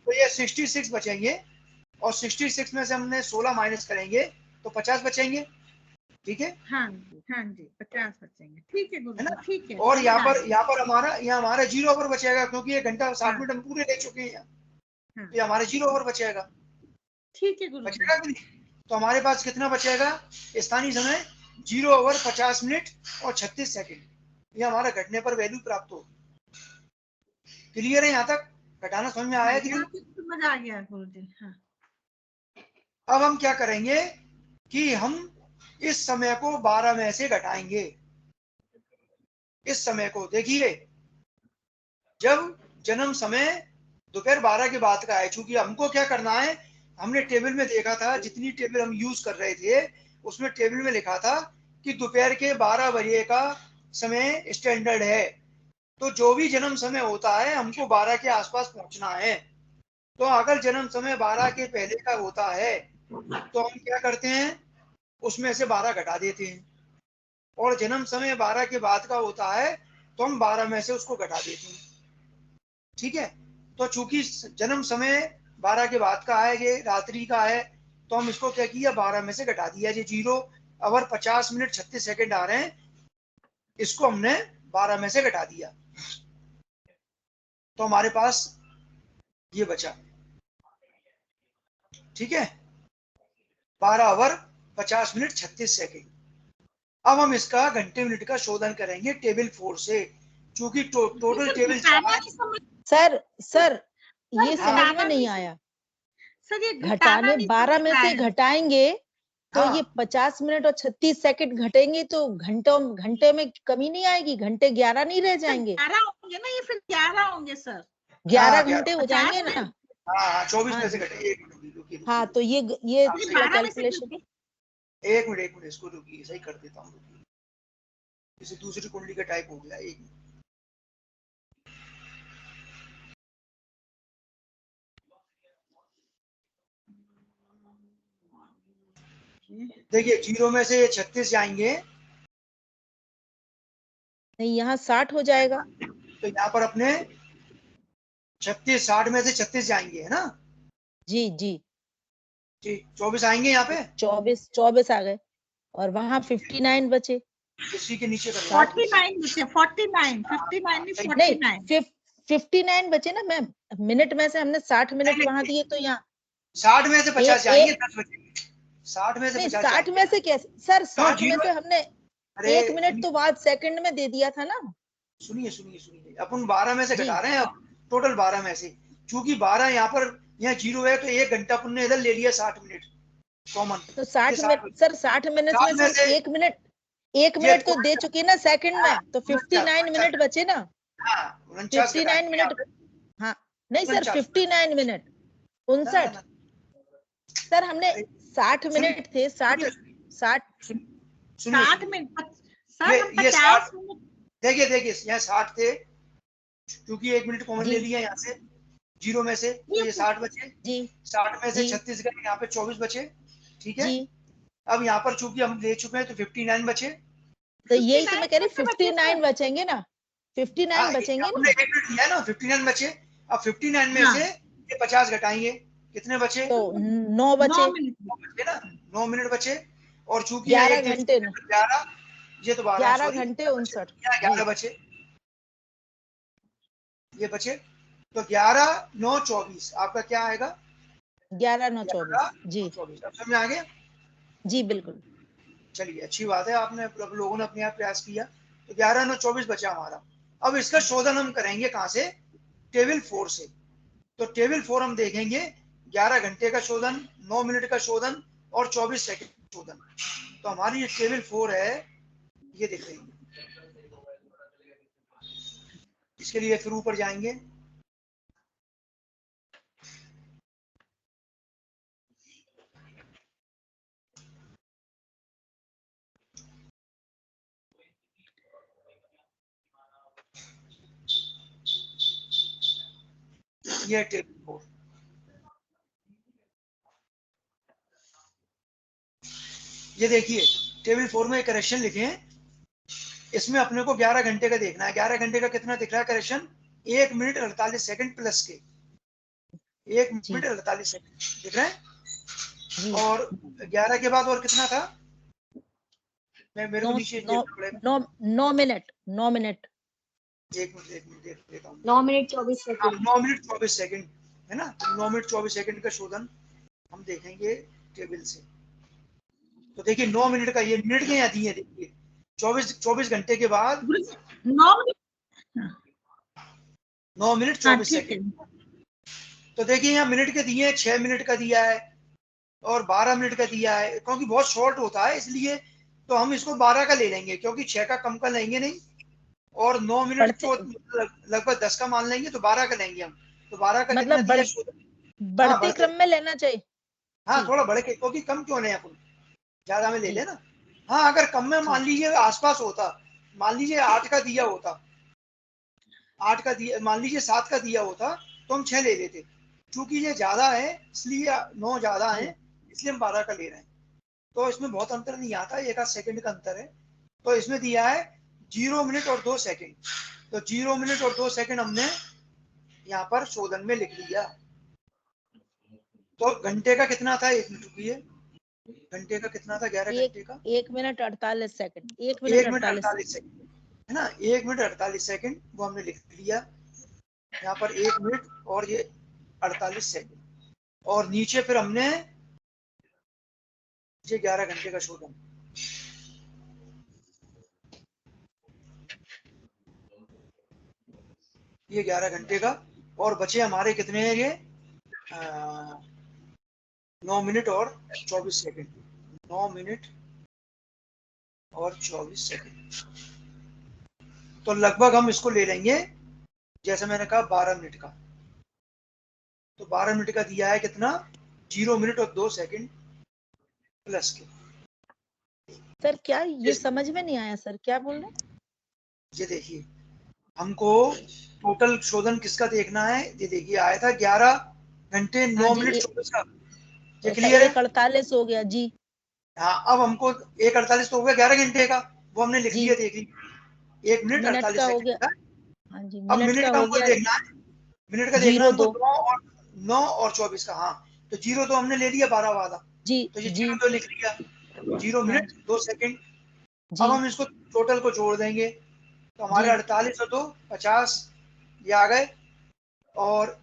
तो ये 66 बचेंगे, और 66 में से हमने 16 माइनस करेंगे तो 50 बचेंगे। ठीक है, हाँ जी 50 बचेंगे। ठीक है गुरु, ठीक है। और यहाँ पर हमारा 0 ओवर बचेगा, क्योंकि 1 घंटा 60 मिनट हम पूरे ले चुके हैं। तो हमारे 0 ओवर बचेगा। ठीक है गुरु, बचेगा कि नहीं? तो हमारे पास कितना बचेगा स्थानीय समय 0 h 50 और 36 सेकंड। ये हमारा घटने पर वैल्यू प्राप्त होगी। क्लियर है यहाँ तक? घटाना समझ में आया कि नहीं? समझ आ गया गुरुजी। हाँ। अब हम क्या करेंगे कि हम इस समय को 12 में से घटाएंगे। इस समय को देखिए, जब जन्म समय दोपहर 12 के बाद का है, चूंकि हमको क्या करना है, हमने टेबल में देखा था, जितनी टेबल हम यूज कर रहे थे उसमें टेबल में लिखा था कि दोपहर के 12 बजे का समय स्टैंडर्ड है। तो जो भी जन्म समय होता है हमको 12 के आसपास पहुंचना है। तो अगर जन्म समय 12 के पहले का होता है तो हम क्या करते हैं, उसमें से 12 घटा देते हैं, और जन्म समय 12 के बाद का होता है तो हम 12 में से उसको घटा देते हैं। ठीक है, तो चूंकि जन्म समय 12 के बाद का है, ये रात्रि का है, तो हम इसको क्या किया, 12 में से घटा दिया। ये 0 h 50 आ रहे हैं, इसको हमने 12 में से घटा दिया, तो हमारे पास ये बचा। ठीक है, 12 h 50 अब हम इसका घंटे मिनट का शोधन करेंगे टेबल 4 से, क्योंकि टोटल टेबल सर ये हाँ। समझ में नहीं आया। सर ये घटाने 12 में से घटाएंगे तो हाँ। ये 50 मिनट और 36 सेकंड घटेंगे तो घंटे में कमी नहीं आएगी, घंटे 11 नहीं रह जाएंगे? 11 होंगे ना, ये फिर 11 होंगे सर। 11 घंटे हो जाएंगे ना? हाँ, 24 हाँ में से जी। घटे। एक मिनट रुकिए। हाँ तो ये थोड़ा कैलकुलेशन। एक मिनट इसको रुकिए, सही कर देता हूँ, रुकिए। इसे दूसरी कुंडली का टाइप हो गया। एक मिनट, देखिए 0 में से 36 जाएंगे नहीं, यहाँ 60 हो जाएगा। तो यहाँ पर अपने 36, 60 में से 36 जाएंगे, है ना जी जी। जी। 24 आएंगे यहाँ पे, 24 आ गए और वहाँ 59 बचे। इसी के नीचे कर 49 बचे, 49, 59 नहीं 49। 59 बचे ना मैम। मिनट में से हमने 60 मिनट वहां दिए तो यहाँ 60 में से 50 जाएंगे, 10 बचे। 60 में से नहीं, 50 60 में से कैसे सर? 60 में 0 से हमने अरे 1 मिनट तो बाद सेकंड में दे दिया था ना। सुनिए, अपन 12 में से जी। घटा रहे हैं, टोटल 12 में से, चूंकि 12 यहाँ पर 0 है तो 1 घंटा अपन ने इधर ले लिया, 60 मिनट कॉमन। तो 60 मिनट सर, 60 मिनट में से हम 1 मिनट तो दे चुके ना सेकंड में, तो 59 मिनट बचे ना। 59 मिनट। हाँ नहीं सर, 59 मिनट 59 सर, हमने 60 मिनट थे, 60 मिनट ये 60, देखिए यहाँ 60 थे, क्योंकि 1 मिनट कॉमन ले लिया यहाँ से 0 में से, तो ये 60 बचे जी। 60 में से 36 गए, यहाँ पे 24 बचे। ठीक है जी। अब यहाँ पर चूंकि हम ले चुके हैं तो 59 बचे। तो यही तो मैं कह रही, 59 बचेंगे ना, 59 बचेंगे ना। 1 मिनट लिया ना, 59 बचे। अब 59 में से ये 50 घटाएंगे, कितने बचे? तो 9 बचे। 9 मिनट बचे। और चूंकि 11 घंटे 11, ये तो 12, 11 घंटे 59 11 बचे, ये बचे। तो 11 9 24 आपका क्या आएगा? 11 9 24 जी। 24 अब समझ में आ गया? जी बिल्कुल। चलिए, अच्छी बात है, आपने लोगों ने अपने आप प्रयास किया। तो 11 9 24 बचा हमारा। अब इसका शोधन हम करेंगे कहाँ से? टेबल 4 से। तो टेबल 4 हम देखेंगे 11 घंटे का शोधन, 9 मिनट का शोधन और 24 सेकंड का शोधन। तो हमारी ये टेबल 4 है, ये देखेंगे। इसके लिए फिर ऊपर जाएंगे, ये टेबल 4। ये देखिए टेबल 4 में करेक्शन लिखे हैं, इसमें अपने को 11 घंटे का देखना है। 11 घंटे का कितना दिख रहा है करेक्शन? 1 मिनट 48 सेकंड प्लस के 1 मिनट 48 सेकंड दिख रहा है। और 11 के बाद और कितना था? मेरे को नीचे 9 मिनट 9 मिनट 1 मिनट देख लेता हूँ। 9 मिनट 24 सेकंड 9 मिनट 24 सेकंड है ना। 9 मिनट 24 सेकंड का शोधन हम देखेंगे टेबल से। तो देखिए 9 मिनट का, ये मिनट के यहाँ दिए, देखिए 24 घंटे के बाद 9 मिनट 9 मिनट 24 सेकंड। तो देखिए यहाँ मिनट के दिए, 6 मिनट का दिया है और 12 मिनट का दिया है, क्योंकि बहुत शॉर्ट होता है इसलिए तो हम इसको 12 का ले लेंगे, क्योंकि 6 का कम का लेंगे नहीं, और 9 मिनट को लगभग 10 का मान लेंगे, तो 12 का लेंगे हम। तो 12 का मतलब कितना दिया? बढ़ते क्रम में लेना चाहिए। हाँ थोड़ा बढ़ के, क्योंकि कम क्यों नहीं, अपन ज्यादा में ले लेना। हाँ अगर कम में मान लीजिए आसपास होता, मान लीजिए 8 का दिया होता, 8 का दिया, मान लीजिए 7 का दिया होता तो हम 6 ले लेते। चूंकि ये ज्यादा है इसलिए 9 ज्यादा है इसलिए हम 12 का ले रहे हैं। तो इसमें बहुत अंतर नहीं आता, 1 सेकंड का अंतर है। तो इसमें दिया है 0 मिनट और 2 सेकंड, तो 0 मिनट और 2 सेकंड हमने यहाँ पर शोधन में लिख लिया। तो घंटे का कितना था, 1 मिनट रुकिए, घंटे का कितना था, 11 घंटे का 1 minute 48 second, 1 minute minute 48 second है ना, 1 मिनट 48 सेकंड वो हमने लिख लिया यहाँ पर, 1 मिनट और ये 48 सेकंड, और नीचे फिर हमने ये 11 घंटे का शोधन, ये 11 घंटे का, और बचे हमारे कितने हैं ये 9 मिनट और 24 सेकंड, 9 मिनट और 24 सेकंड। तो लगभग हम इसको ले लेंगे, जैसे मैंने कहा 12 मिनट का। तो 12 मिनट का दिया है कितना, 0 मिनट और 2 सेकंड प्लस के। सर क्या ये समझ में नहीं आया सर, क्या बोल रहे हैं? ये देखिए हमको टोटल शोधन किसका देखना है, ये देखिए आया था 11 घंटे 9 मिनट 24 का, ये क्लियर है? 1:48 हो गया जी। हाँ अब हमको 1:48 तो हो गया 11 घंटे का, वो हमने लिख लिया, देख लीजिए 1 मिनट 48 सेकंड का। हाँ जी, अब मिनट का हमको देखना है, मिनट का देखना है हमको 9 और 24 का। हाँ तो 0 हमने ले लिया 12 वाला जी, तो ये 0 लिख लिया, 0 मिनट 2 सेकंड। अब हम इसको टोटल को जोड़ देंगे तो हमारे 48 और 2 50 ये आ गए, और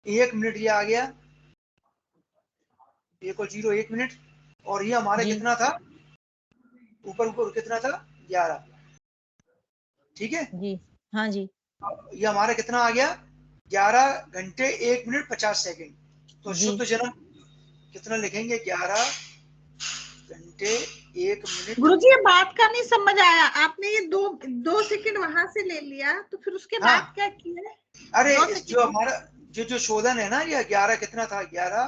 1 मिनट ये आ गया, 1 और 0 1 मिनट, और ये हमारे कितना था ऊपर कितना था 11, ठीक है जी। हाँ जी, ये हमारा कितना आ गया 11 घंटे 1 मिनट 50 सेकंड। तो शुद्ध जन्म कितना लिखेंगे, 11 घंटे 1 मिनट। गुरुजी ये बात का नहीं समझ आया, आपने ये दो सेकंड वहां से ले लिया तो फिर उसके बाद क्या किया? अरे जो हमारा जो शोधन है ना, ये 11 कितना था 11,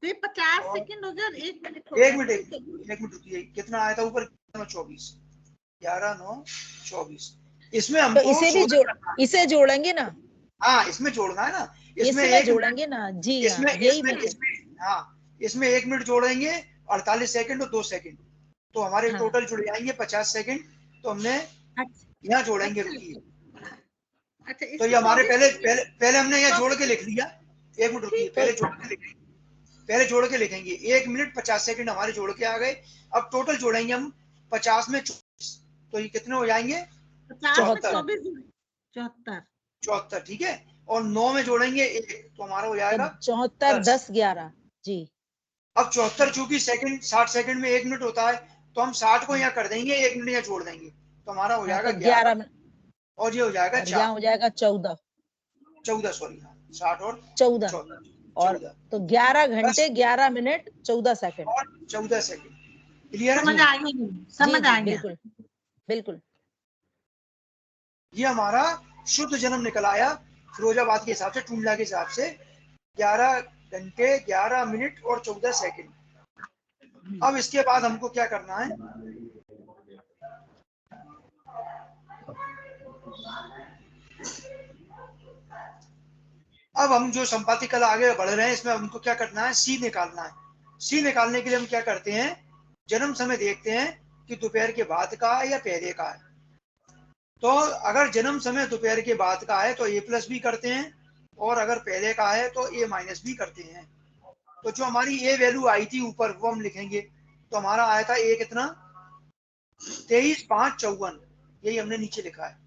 तो ये 50 सेकंड हो गया और 1 मिनट हो गया, गया। 1 मिनट रुकिए, कितना आया था ऊपर 24, 11 9 24। इसमें हमको तो इसे भी इसे जोड़ेंगे ना। हाँ इसमें जोड़ना है ना, इसमें एक जोड़ेंगे ना जी। इसमें हाँ इसमें 1 मिनट जोड़ेंगे 48 सेकंड और 2 सेकंड, तो हमारे टोटल जुड़ जाएंगे 50 सेकंड। तो हमने यहाँ जोड़ेंगे, रुकिए। अच्छा तो ये हमारे पहले हमने यहाँ जोड़ के लिख लिया, 1 मिनट रुकिए, पहले जोड़ के लिखेंगे 1 मिनट 50 सेकंड हमारे जोड़ के आ गए। अब टोटल जोड़ेंगे हम 50 में 24, तो ये कितने हो जाएंगे 74, ठीक है। और 9 में जोड़ेंगे 1 तो हमारा हो जाएगा 74 10 11 जी। अब 74 चूंकि सेकंड 60 सेकंड में 1 मिनट होता है तो हम 60 को यहाँ कर देंगे, 1 मिनट यहाँ जोड़ देंगे तो हमारा हो जाएगा 11 मिनट, और ये हो जाएगा 4, हो जाएगा 14 सॉरी 60 और 14 और तो 11 घंटे 11 मिनट 14 सेकंड और 14 सेकंड। क्लियर है? समझ आ गया, समझ आ गया। बिल्कुल बिल्कुल। ये हमारा शुद्ध जन्म निकल आया फिरोजाबाद के हिसाब से, टूंडला के हिसाब से 11 घंटे 11 मिनट और 14 सेकंड। अब इसके बाद हमको क्या करना है, अब हम जो संपाति कल आगे बढ़ रहे हैं इसमें हमको क्या करना है, सी निकालना है। सी निकालने के लिए हम क्या करते हैं, जन्म समय देखते हैं कि दोपहर के बाद का है या पहले का है। तो अगर जन्म समय दोपहर के बाद का है तो ए प्लस भी करते हैं, और अगर पहले का है तो ए माइनस भी करते हैं। तो जो हमारी ए वैल्यू आई थी ऊपर वो हम लिखेंगे, तो हमारा आया था ए कितना 23 5 54, यही हमने नीचे लिखा है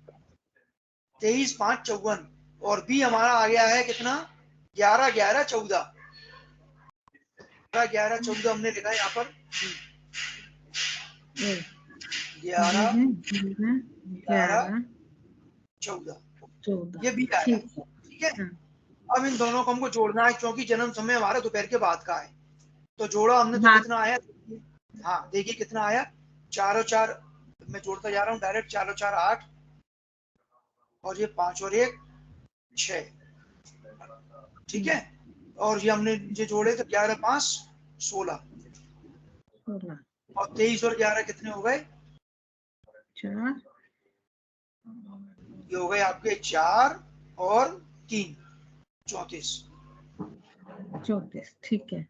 23 5 54, और बी हमारा आ गया है कितना 11 11 14, 11 14 हमने लिखा है यहाँ पर। 11, 11, 14 ये भी आया। ठीक है, अब इन दोनों को हमको जोड़ना है क्योंकि जन्म समय हमारा दोपहर के बाद का है। तो जोड़ा हमने तो कितना आया, हाँ देखिए कितना आया, 4 और 4 मैं जोड़ता जा रहा हूँ डायरेक्ट, 4 और 4 8 और ये 5 और 1 6। ठीक है, और ये हमने जो जोड़े तो 11 5 16 और 23 और 11 कितने हो गए, 4, ये हो गए आपके 4 और 3 34। ठीक है।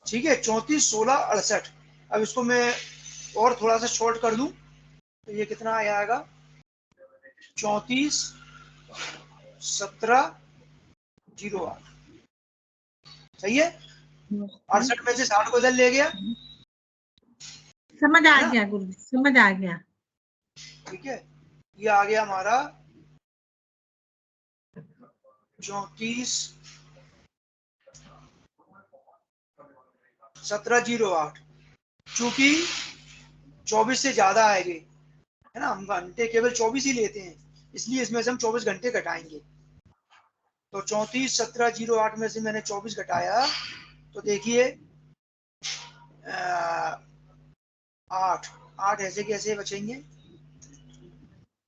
ठीक है, 34 16 68। अब इसको मैं और थोड़ा सा शॉर्ट कर दूं तो ये कितना आएगा, 34 17 08। सही है, 68 में से 60 को इधर ले गया, समझ आ गया गुरु जी, समझ आ गया। ठीक है, ये आ गया हमारा 34 17 08। चूंकि 24 से ज्यादा आएंगे, है ना, हम घंटे केवल 24 ही लेते हैं, इसलिए इसमें से हम 24 घंटे घटाएंगे। तो 34 17 08 में से मैंने 24 घटाया तो देखिए 8 ऐसे कैसे बचेंगे,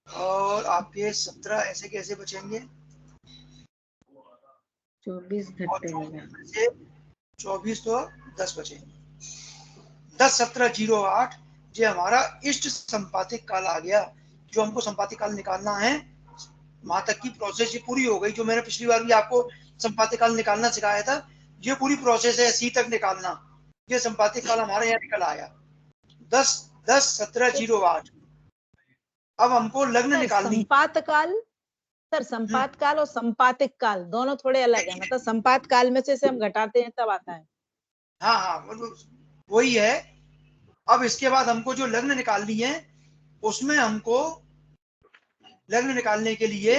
और आपके 17 ऐसे कैसे बचेंगे, 24 घंटे में 24 तो 10 बचेंगे, 10 17 08। ये हमारा इष्ट संपातिक काल आ गया। जो हमको संपातिक काल निकालना है, वहां तक की प्रोसेस ये पूरी हो गई। जो मैंने पिछली बार भी आपको संपातिक काल निकालना सिखाया था, ये पूरी प्रोसेस है सी तक निकालना। ये संपातिक काल हमारे यहाँ निकल आया 10 10 17 08। अब हमको लग्न निकालनी। संपात काल सर, संपात काल और संपातिक काल दोनों थोड़े अलग है। मतलब संपात काल में से हम घटाते हैं तब आता है। हाँ हाँ वही है। अब इसके बाद हमको जो लग्न निकालनी है, उसमें हमको लग्न निकालने के लिए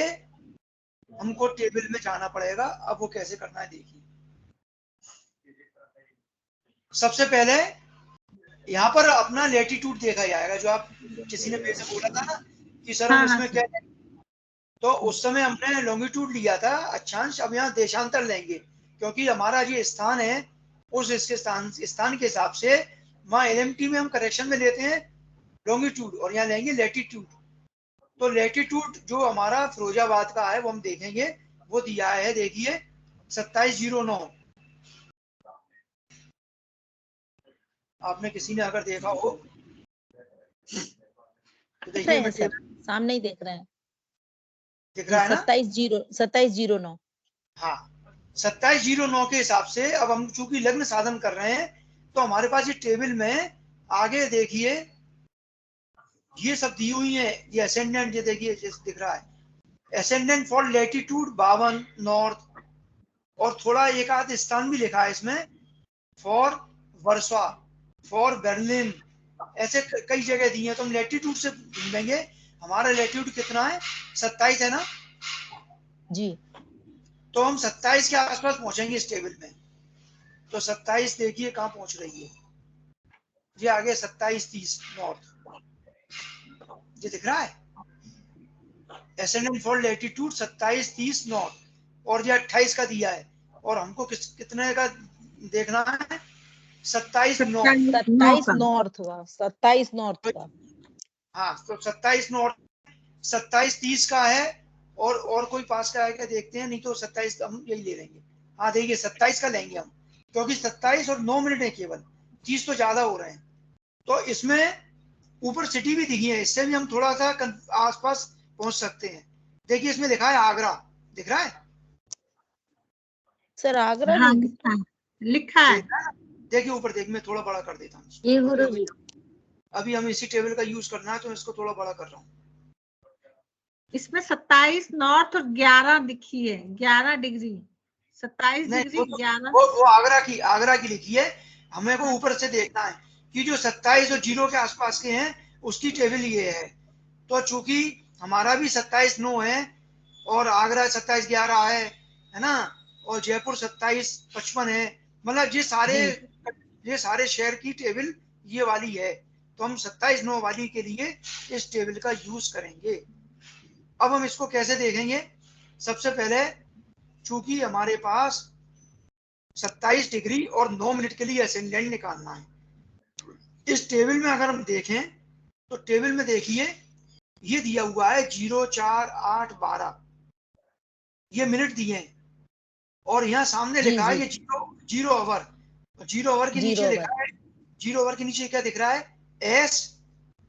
हमको टेबल में जाना पड़ेगा। अब वो कैसे करना है देखिए। सबसे पहले यहाँ पर अपना लेटीट्यूड देखा जाएगा। जो आप किसी ने मेरे से बोला था ना कि सर हम इसमें क्या है, तो उस समय हमने लॉन्गिट्यूड लिया था अक्षांश। अब यहाँ देशांतर लेंगे क्योंकि हमारा जो स्थान है उस इसके स्थान के हिसाब से वहाँ एलएमटी में हम करेक्शन में लेते हैं लॉन्गिट्यूड, और यहाँ लेंगे लेटीट्यूड। तो लेटीट्यूड जो हमारा फिरोजाबाद का है वो हम देखेंगे, वो दिया है देखिए 2709। आपने किसी ने अगर देखा हो तो देखिए सर, सामने ही देख रहे हैं, दिख रहा है ना, 2709। हाँ 2709 के हिसाब से। अब हम चूंकि लग्न साधन कर रहे हैं तो हमारे पास ये टेबल में आगे देखिए ये सब दी हुई है। ये असेंडेंट, ये देखिए दिख रहा है असेंडेंट फॉर लेटीट्यूड 52 नॉर्थ, और थोड़ा एक आध स्थान भी लिखा है इसमें फॉर वर्सोवा, फॉर बर्लिन, ऐसे कई जगह दी है। तो हम लेटीट्यूड से ढूंढेंगे हमारा लेटीट्यूड कितना है, 27 है ना जी। तो हम 27 के आसपास पहुंचेंगे इस टेबल में। तो 27 देखिए कहाँ पहुंच रही है, ये आगे 27 30 नॉर्थ, ये दिख रहा है एसेंडेंट फॉर लेटीट्यूड 27 30 नॉर्थ, और ये 28 का दिया है। और हमको कितने का देखना है, 27 नॉर्थ। 27 नॉर्थ हुआ, 27 नॉर्थ का। हाँ तो 27 नॉर्थ, 27 30 का है, और कोई पास का है क्या देखते हैं, नहीं तो 27 हम यही ले लेंगे। हाँ देखिए 27 का लेंगे हम, क्योंकि 27 और 9 मिनट है केवल, 30 तो ज्यादा हो रहे हैं। तो इसमें ऊपर सिटी भी दिखी है, इससे भी हम थोड़ा सा आसपास पहुंच सकते हैं। देखिए इसमें लिखा है आगरा, दिख रहा है सर आगरा? हाँ, नहीं लिखा है। देखिए ऊपर देखिए, मैं थोड़ा बड़ा कर देता हूँ। ये गुरुजी अभी हम इसी टेबल का यूज करना है तो इसको थोड़ा बड़ा कर रहा हूँ। इसमें 27 नॉर्थ और 11 दिखी है, 11 डिग्री, 27 डिग्री 11। वो आगरा की लिखी है। हमें को ऊपर से देखना है कि जो 27 और 0 के आसपास के हैं उसकी टेबल ये है। तो चूंकि हमारा भी 27 9 है, और आगरा 27 11 है ना, और जयपुर 27 55 है। मतलब ये सारे शहर की टेबल ये वाली है, तो हम 27/9 वाली के लिए इस टेबल का यूज करेंगे। अब हम इसको कैसे देखेंगे? सबसे पहले चूंकि हमारे पास 27 डिग्री और 9 मिनट के लिए असेंडेंट निकालना है, इस टेबल में अगर हम देखें तो टेबल में देखिए ये दिया हुआ है 0, 4, 8, 12 ये मिनट दिए हैं, और यहाँ सामने लिखा है ये 0 आवर। 0 आवर के नीचे लिखा है, 0 आवर के नीचे क्या दिख रहा है? एस,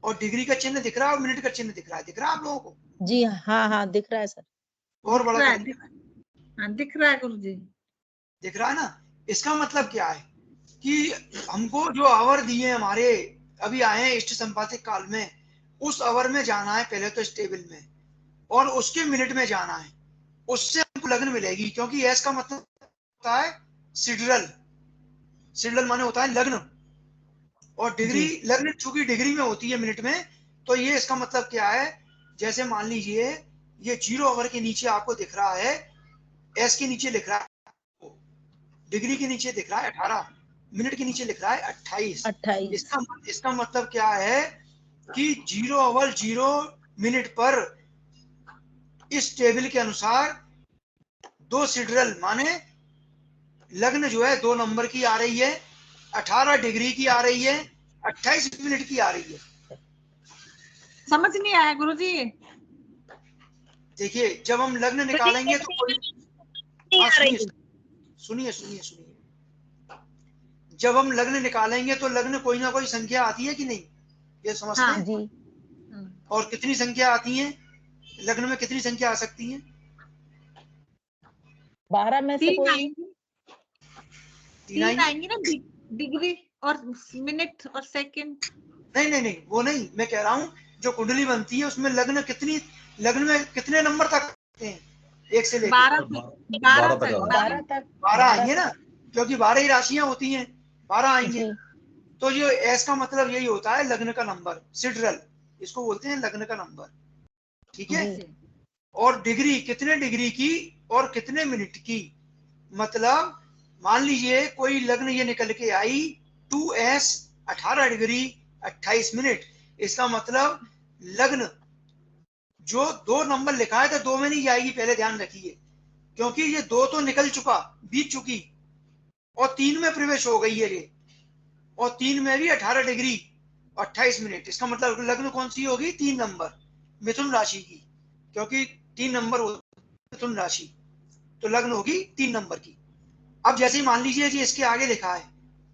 और डिग्री का चिन्ह दिख रहा है और मिनट का चिन्ह दिख रहा है। दिख रहा है आप लोगों को? जी हाँ हाँ दिख रहा है सर। और बड़ा हाँ दिख रहा है गुरुजी, दिख रहा है ना? इसका मतलब क्या है कि हमको जो आवर दिए हमारे अभी आए हैं इष्ट संपातिक काल में, उस आवर में जाना है पहले तो इस टेबल में, और उसके मिनट में जाना है, उससे हमको लग्न मिलेगी। क्योंकि एस का मतलब होता है सिडरल, सिडरल माने होता है लग्न, और डिग्री लग्न चूंकि डिग्री में होती है मिनट में, तो ये इसका मतलब क्या है? जैसे मान लीजिए ये 0 आवर के नीचे आपको दिख रहा है, एस के नीचे लिख रहा है, डिग्री के नीचे दिख रहा है 18, मिनट के नीचे लिख रहा है 28। इसका मतलब क्या है कि 0 आवर 0 मिनट पर इस टेबल के अनुसार 2 सिडरल माने लग्न जो है 2 नंबर की आ रही है, 18 डिग्री की आ रही है, 28 मिनट की आ रही है। समझ नहीं आया गुरुजी। देखिए जब हम लग्न निकालेंगे तो कोई, सुनिए सुनिए सुनिए, जब हम लग्न निकालेंगे तो लग्न कोई ना कोई संख्या आती है कि नहीं, ये समझते हैं? जी। और कितनी संख्या आती है लग्न में? कितनी संख्या आ सकती है? 12 में से कोई 3 आएंगी ना, डिग्री और मिनट और सेकंड। नहीं वो नहीं, मैं कह रहा हूँ जो कुंडली बनती है उसमें लग्न कितनी, लग्न में कितने नंबर तक आते हैं? 1 से लेकर 12 तक 12 आएंगे ना, क्योंकि 12 ही राशियां होती हैं, 12 आएंगे। तो ये एस का मतलब यही होता है लग्न का नंबर, सिडरल, इसको बोलते हैं लग्न का नंबर, ठीक है? और डिग्री कितने डिग्री की और कितने मिनट की, मतलब मान लीजिए कोई लग्न ये निकल के आई 2S 18 डिग्री 28 मिनट, इसका मतलब लग्न जो 2 नंबर लिखा है तो 2 में नहीं जाएगी, पहले ध्यान रखिए, क्योंकि ये 2 तो निकल चुका, बीत चुकी, और 3 में प्रवेश हो गई है ये, और 3 में भी 18 डिग्री 28 मिनट। इसका मतलब लग्न कौन सी होगी? 3 नंबर, मिथुन राशि की, क्योंकि 3 नंबर होती मिथुन राशि, तो लग्न होगी 3 नंबर की। अब जैसे ही मान लीजिए जी इसके आगे लिखा है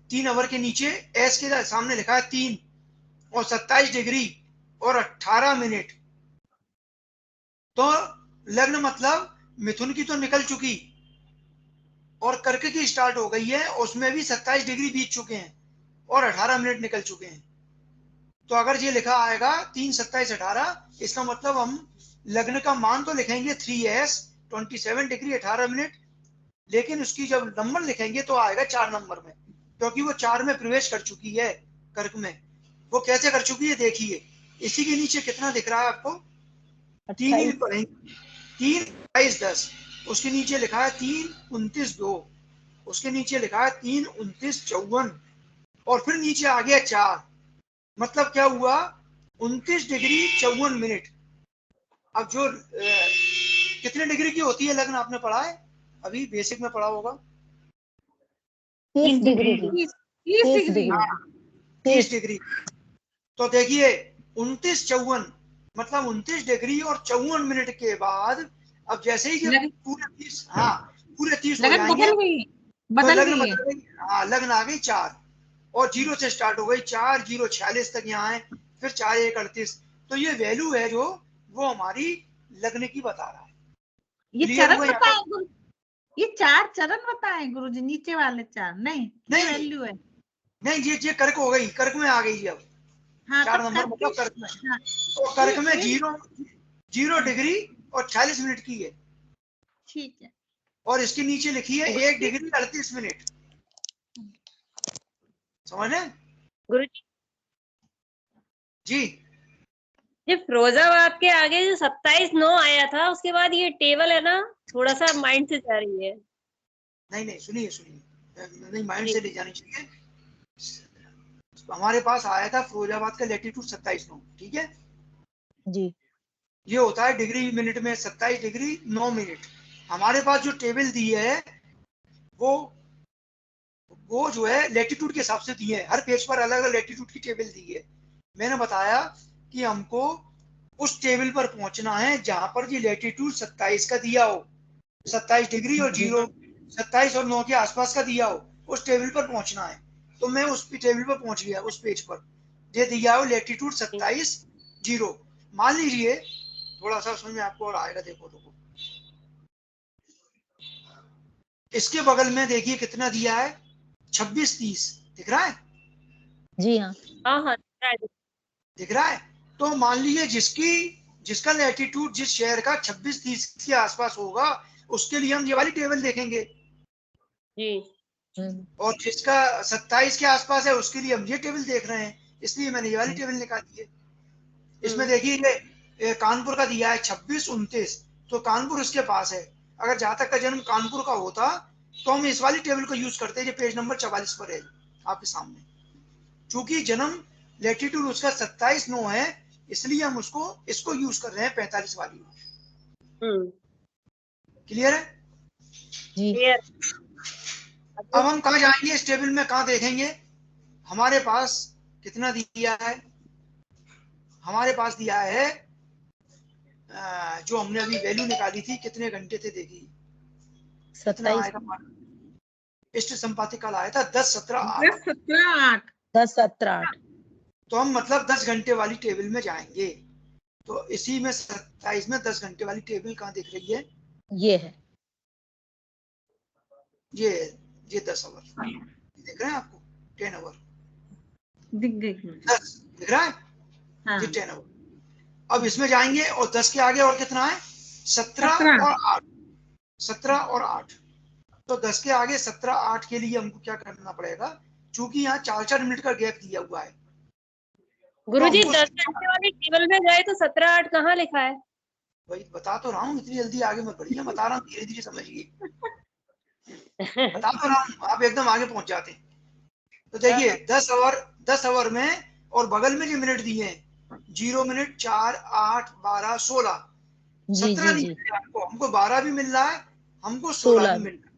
3 आवर के नीचे एस के सामने लिखा है 3 और 27 डिग्री और 18 मिनट, तो लग्न मतलब मिथुन की तो निकल चुकी और कर्क की स्टार्ट हो गई है, उसमें भी 27 डिग्री बीत चुके हैं और 18 मिनट निकल चुके हैं। तो अगर ये लिखा आएगा 3, 27, 18, इसका मतलब हम लग्न का मान तो लिखेंगे 3S 27 डिग्री 18 मिनट, लेकिन उसकी जब नंबर लिखेंगे तो आएगा 4 नंबर में, क्योंकि वो 4 में प्रवेश कर चुकी है कर्क में। वो कैसे कर चुकी है देखिए, इसी के नीचे कितना दिख रहा है आपको? 3 ही पढ़ेंगे, 3, 22, 10, उसके नीचे लिखा है 3, 29, 2, उसके नीचे लिखा है 3, 29, 54, और फिर नीचे आ गया 4, मतलब क्या हुआ? 29 डिग्री 54 मिनट। अब जो कितने डिग्री की होती है लग्न, आपने पढ़ा है अभी, बेसिक में पढ़ा होगा? 30 डिग्री की। 30 डिग्री। 30 डिग्री। तो देखिए 29, 54, मतलब 29 डिग्री और 54 मिनट के बाद, अब जैसे ही पूरे 30, हाँ पूरे 30 हो जाएंगे, बदल गई हाँ लग्न आ गई 4, और 0 से स्टार्ट हो गई 4, 0, 46 तक यहाँ है, फिर 4, 1, 38। तो ये वैल्यू है जो वो हमारी लग्न की बता रहा है। ये चरण बताए, ये 4 चरण बताए गुरुजी, नीचे वाले 4 नहीं वैल्यू है? नहीं ये कर्क हो गई, कर्क में आ गई अब। हाँ, 4 नंबर मतलब कर्क में। हाँ। तो कर्क में 0 डिग्री और 46 मिनट की है, ठीक है, और इसके नीचे लिखी है 1 डिग्री 38 मिनट। समझ रहे गुरुजी जी? ये फिरोजाबाद के आगे जो 27/9 आया था, उसके बाद ये टेबल है ना, थोड़ा सा माइंड से जा रही है। नहीं सुनिए, नहीं माइंड से ले जानी चाहिए। हमारे पास आया था फिरोजाबाद का लैटिट्यूड 27 9, ठीक है जी। ये होता है डिग्री मिनट में 27 डिग्री 9 मिनट। हमारे पास जो टेबल दी है वो जो है लैटिट्यूड के हिसाब से दी है, हर पेज पर अलग अलग लैटिट्यूड की टेबल दी है। मैंने बताया कि हमको उस टेबल पर पहुंचना है जहां पर ये लैटिट्यूड 27 का दिया हो, 27 डिग्री और 27 और 9 के आसपास का दिया हो, उस टेबल पर पहुंचना है। तो मैं उस टेबल पर पहुंच गया, उस पेज पर ये दिया हो लैटिट्यूड 27 0। मान लीजिए थोड़ा सा समझ में आपको और आएगा, देखो इसके बगल में देखिए कितना दिया है 26 30, दिख रहा है? जी हाँ। हाँ हाँ दिख रहा है। तो मान लीजिए जिसका लैटिट्यूड जिस शहर का 26 30 के आसपास होगा उसके लिए हम ये वाली टेबल देखेंगे जी। और जिसका 27 के आसपास है उसके लिए हम ये टेबल देख रहे हैं, इसलिए मैंने ये वाली टेबल निकाली है। इसमें देखिए ये कानपुर का दिया है 26 29, तो कानपुर इसके पास है। अगर जातक का जन्म कानपुर का होता तो हम इस वाली टेबल को यूज करते हैं, पेज नंबर 44 पर है आपके सामने। चूंकि जन्म लैटिट्यूड उसका 27 9 है, इसलिए हम इसको यूज कर रहे हैं 45 वाली। क्लियर है? जी। क्लियर। अब हम कहाँ जाएंगे इस टेबल में, कहाँ देखेंगे? हमारे पास कितना दिया है? हमारे पास दिया है जो हमने अभी वैल्यू निकाली थी, कितने घंटे थे देखिए, कितना 27 आएगा? इष्ट संपाति कल आया था 10 17 8। 10 17 8 10 17 8। तो हम मतलब 10 घंटे वाली टेबल में जाएंगे। तो इसी में 27 में 10 घंटे वाली टेबल कहाँ दिख रही है? ये है। ये 10 आवर दिख रहे हैं आपको, 10 आवर दिख गई। 10 दिख रहा है? हाँ। ये 10 आवर। अब इसमें जाएंगे और 10 के आगे और कितना है? 17 और 8। 17 और 8। तो 10 के आगे 17 8 के लिए हमको क्या करना पड़ेगा? चूंकि यहाँ 4 मिनट का गैप दिया हुआ है। गुरुजी तो 10 घंटे वाली टेबल में गए तो 17 8 कहाँ लिखा है? वही बता तो रहा हूँ, इतनी जल्दी आगे मत बढ़िए, बता रहा हूँ धीरे धीरे समझिए। बता तो रहा हूँ, आप एकदम आगे पहुंच जाते हैं। तो देखिए 10 आवर में और बगल में जो मिनट दिए हैं 0 मिनट 4 8 12 16 17 नहीं मिल रहा है आपको, हमको 12 भी मिल रहा है, हमको 16 भी मिल रहा है।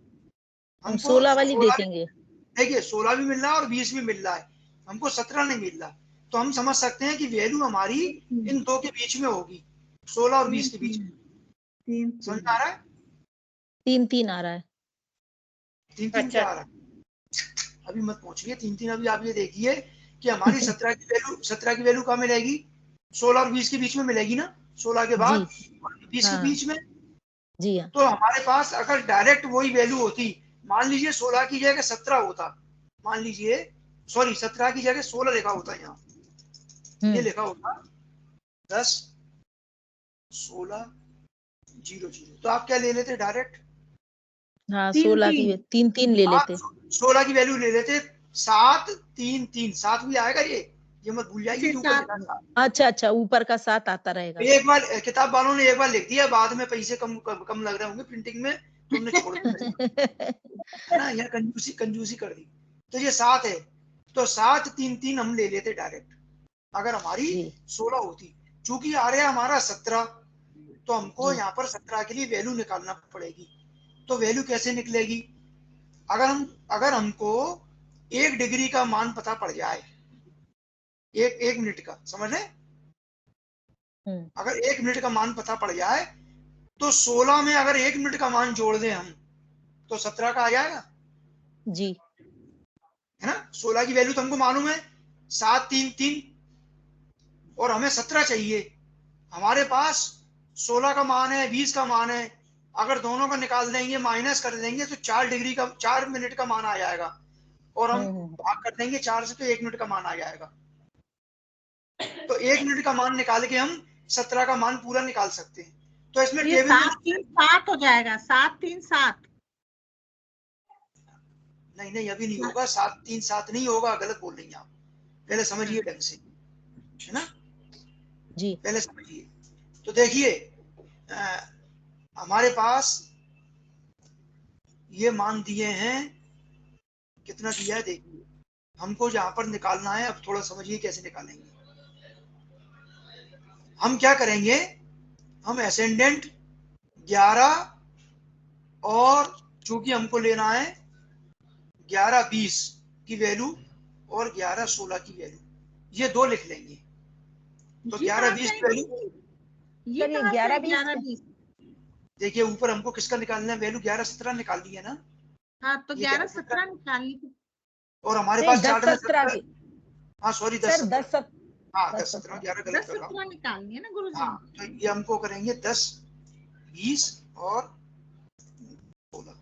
हम 16 वाली देखेंगे। देखिए 16 भी मिल रहा है और 20 भी मिल रहा है, हमको 17 नहीं मिल रहा। तो हम समझ सकते हैं कि वैल्यू हमारी इन दो के बीच में होगी, 16 और 20 के बीच में। समझ में आ रहा है? 3 3 आ रहा है। 3 3 क्या आ रहा है? अभी मत पहुंचिए 3 3। अभी आप ये देखिए कि हमारी 17 की वैल्यू कहाँ मिलेगी? 16 और 20 के बीच में मिलेगी ना, 16 के बाद 20 के बीच में। जी हाँ। तो हमारे पास अगर डायरेक्ट वही वैल्यू होती, मान लीजिए 16 की जगह 17 होता, मान लीजिए सॉरी 17 की जगह 16 लिखा होता है, यहाँ ये लिखा होता 10 16 0 0, तो आप क्या ले लेते डायरेक्ट? हाँ 16 की 3 3 ले लेते। 16 की वैल्यू ले लेते 7 3 3, 7 भी आएगा ये मत भूल जाइए। अच्छा अच्छा, ऊपर का 7 आता रहेगा। एक बार किताब वालों ने एक बार लिख दिया, बाद में पैसे कम लग रहे होंगे प्रिंटिंग में, तुमने छोड़ दिया है ना, यहाँ कंजूसी कर दी। तो ये 7 है, तो 7 3 3 हम ले लेते डायरेक्ट अगर हमारी 16 होती। चूंकि आ रहा है हमारा 17, तो हमको यहाँ पर 17 के लिए वैल्यू निकालना पड़ेगी। तो वैल्यू कैसे निकलेगी? अगर हमको 1 डिग्री का मान पता पड़ जाए, एक मिनट का, समझ रहे? अगर 1 मिनट का मान पता पड़ जाए तो 16 में अगर 1 मिनट का मान जोड़ दें हम तो 17 का आ जाएगा जी, है ना। 16 की वैल्यू तो हमको मालूम है 7 3 3 और हमें 17 चाहिए। हमारे पास 16 का मान है, 20 का मान है, अगर दोनों का निकाल देंगे, माइनस कर देंगे तो 4 मिनट का मान आ जाएगा, और हम भाग कर देंगे 4 से तो 1 मिनट का मान आ जाएगा। तो 1 मिनट का मान निकाल के हम 17 का मान पूरा निकाल सकते हैं। तो इसमें ये टेबल 7 3 7 हो जाएगा, 7 3 7। नहीं अभी नहीं होगा, 7 3 7 नहीं होगा, गलत बोल रही हैं आप, पहले समझिए ढंग से, है ना जी। पहले समझिए। तो देखिए हमारे पास ये मान दिए हैं, कितना दिया है देखिए, हमको यहाँ पर निकालना है। अब थोड़ा समझिए कैसे निकालेंगे। हम क्या करेंगे, हम एसेंडेंट 11 और चूंकि हमको लेना है 11-20 की वैल्यू और 11-16 की वैल्यू, ये दो लिख लेंगे। तो 11-20 की वैल्यू, ये 11-20 देखिए ऊपर हमको किसका निकालना है वैल्यू, 11-17 निकाल दी है ना। हाँ, तो ये 11-17 निकालनी। और हमारे पास चार्ट में 10-17 की। हाँ सॉरी, सर 10-17, हाँ 10-17 11 गलत कर रहा हूँ। 10-17 निकालनी है ना गुरुजी। हाँ, तो ये हमको करेंगे 10-20 और 16।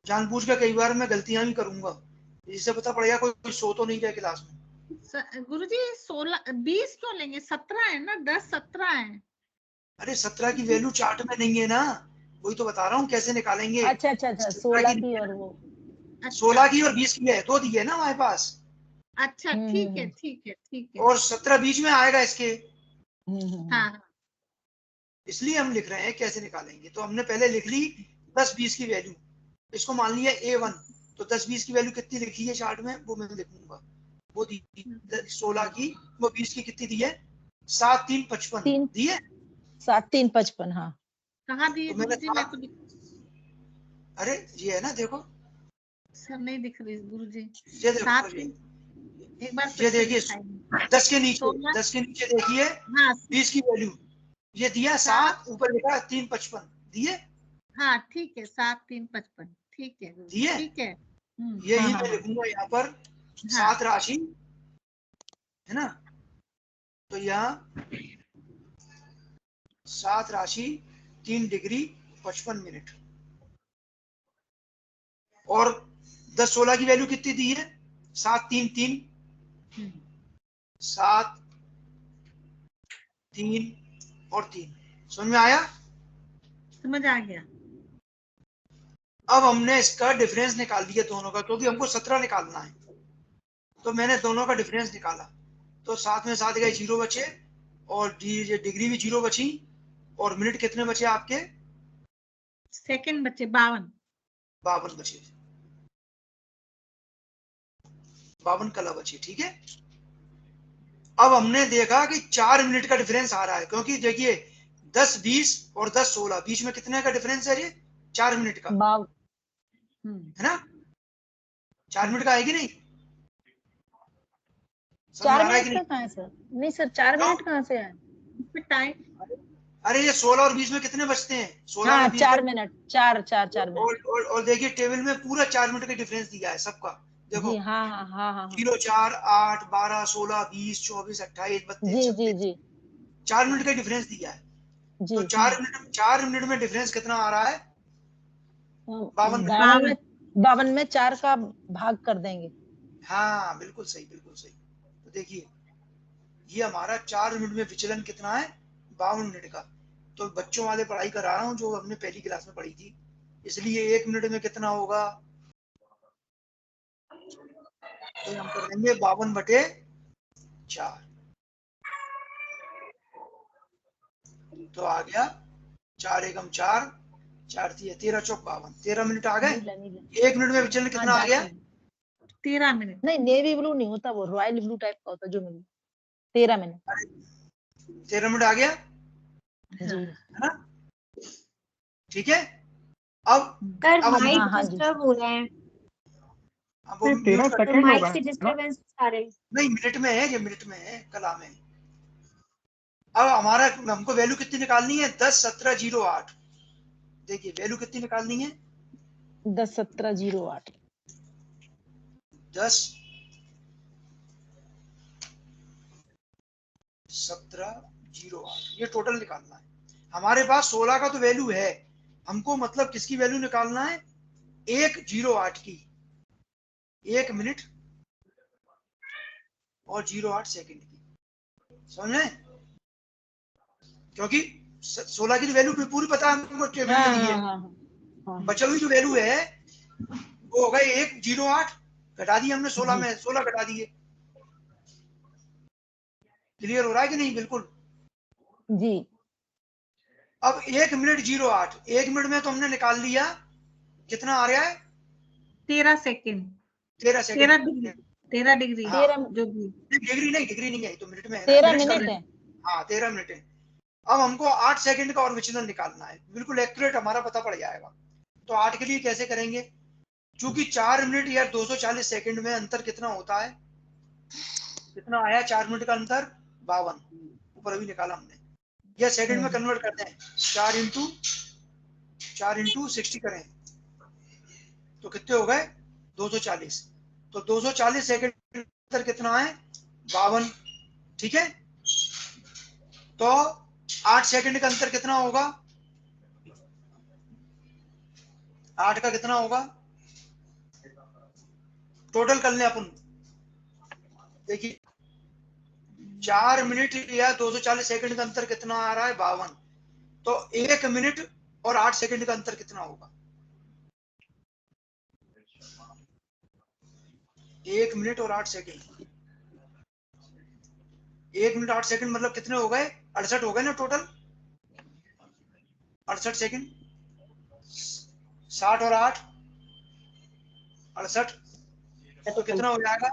जानबूझ के कई बार मैं गलतियां भी करूंगा, इससे पता पड़ेगा कोई सो तो नहीं गया क्लास में। गुरुजी 16-20 क्यों लेंगे, 17 है ना, 10-17 है। अरे 17 की वैल्यू चार्ट में नहीं है ना, वही तो बता रहा हूँ कैसे निकालेंगे। अच्छा 16 की और वो 16 की और 20 की है, दो दी है ना हमारे पास। अच्छा ठीक है ठीक है ठीक है। और 17 बीच में आएगा इसके। हाँ, इसलिए हम लिख रहे हैं कैसे निकालेंगे। तो हमने पहले लिख ली 10-20 की वैल्यू, इसको मान लिया A1। तो 10-20 की वैल्यू कितनी लिखी है चार्ट में, वो मैं लिखूंगा। वो दी 16 की, वो 20 की कितनी दी है, 7-3-55 दी है। 7-3-55, हाँ। कहाँ दिए तो मैंने गुरुजी, मैं तो अरे ये है ना, देखो सर नहीं दिख रही गुरुजी। ये देखो 7 ये, एक बार ये देखिए 10 के नीचे, 16, 10 के नीचे देखिए हाँ 20 की वैल्यू, ये दिया 7, ऊपर लिखा 3-55 दिए। हाँ ठीक है, 7-3-55 ठीक है दिए, ठीक है। यही मैं लिखूंगा यहाँ पर 7 राशि है ना। तो यहाँ 7 राशि 3 डिग्री 55 मिनट। और 10-16 की वैल्यू कितनी दी है, 7-3-3, 7-3 और 3। समझ में आया? समझ आ गया। अब हमने इसका डिफरेंस निकाल दिया दोनों का, क्योंकि हमको 17 निकालना है। तो मैंने दोनों का डिफरेंस निकाला, तो 7 में 7 गए 0 बचे, और डिग्री भी 0 बची, और मिनट कितने बचे आपके, सेकंड बचे 52 बचे, 52 कला बची। ठीक है, अब हमने देखा कि 4 मिनट का डिफरेंस आ रहा है, क्योंकि देखिए 10-20 और 10-16 बीच में कितने का डिफरेंस है, ये 4 मिनट का है ना। 4 मिनट का है कि नहीं, 4 मिनट का कहाँ है सर? नहीं सर, 4 मिनट कहाँ से आए? टाइम। अरे ये 16 और 20 में कितने बचते हैं, 16 हाँ, में 20 4 मिनट, 4 मिनट। और देखिए टेबल में पूरा 4 मिनट का डिफरेंस दिया है सबका। देखो जी हाँ। 0, 4, 8, 12, 16, 20, 24, 28, 32, जी 36, 4 मिनट का डिफरेंस दिया है। जी। तो 4 मिनट में डिफरेंस कितना आ रहा है, 52 52 में 4 का भाग कर देंगे। हाँ बिल्कुल सही, बिल्कुल सही। तो देखिए ये हमारा 4 मिनट में विचलन कितना है, 52 मिनट का। तो बच्चों वाले पढ़ाई करा रहा हूँ जो हमने पहली क्लास में पढ़ी थी, इसलिए 1 मिनट में कितना होगा, तो हम कर देंगे 52/4। तो आ गया 4 एकम 4, 4 13 चौक 52, 13 मिनट आ गए। 1 मिनट में विचलन कितना आ गया, 13 मिनट। नहीं नेवी ब्लू नहीं होता, वो रॉयल ब्लू टाइप का होता जो मिले। 13 मिनट, 13 मिनट आ गया जी है ना। ठीक है, अब माइक डिस्टर्ब हो रहे हैं, अब वो म्यूट कर, माइक से डिस्टरबेंस आ रहे हैं। नहीं मिनट में है, ये मिनट में है कला में। अब हमारा हमको वैल्यू कितनी निकालनी है, 10-17-08। देखिए वैल्यू कितनी निकालनी है, 10-17-08। 10-17-08 ये टोटल निकालना है। हमारे पास 16 का तो वैल्यू है, हमको मतलब किसकी वैल्यू निकालना है, 1:08 की, 1 मिनट और 08 सेकंड की। समझ रहे, क्योंकि 16 की तो वैल्यू पूरी पता है हमको, टेबल में दी है। बची हुई जो वैल्यू है वो हो गई 1:08, घटा दी हमने 16 में, 16 घटा दिए। क्लियर हो रहा है कि नहीं, बिल्कुल जी। अब 1 मिनट 08, 1 मिनट में तो हमने निकाल लिया, कितना आ रहा है, 13 सेकंड। 13 सेकंड, 13 डिग्री हाँ, जो भी डिग्री नहीं है तो मिनट में है, 13 मिनट है। हाँ 13 मिनट है। अब हमको 8 सेकंड का और विचलन निकालना है, बिल्कुल एक्यूरेट हमारा पता पड़ जाएगा। तो 8 के लिए कैसे करेंगे, क्योंकि 4 मिनट या 240 सेकंड में अंतर कितना होता है, कितना आया 4 मिनट का अंतर 52, ऊपर अभी निकाला हमने। यह सेकंड में कन्वर्ट करते हैं, 4 इंटू 60 करें तो कितने हो गए 240। तो 240 सेकंड अंतर कितना है 52, ठीक है। तो 8 सेकंड का अंतर कितना होगा, 8 का कितना होगा, टोटल कर लें अपन। देखिए 4 मिनट या 240 सेकंड का अंतर कितना आ रहा है 52, तो 1 मिनट और 8 सेकंड का अंतर कितना होगा, 1 मिनट और 8 सेकंड, 1 मिनट 8 सेकंड मतलब कितने हो गए 68 हो गए ना टोटल, 68 सेकंड, 60 और 8 68, तो कितना हो जाएगा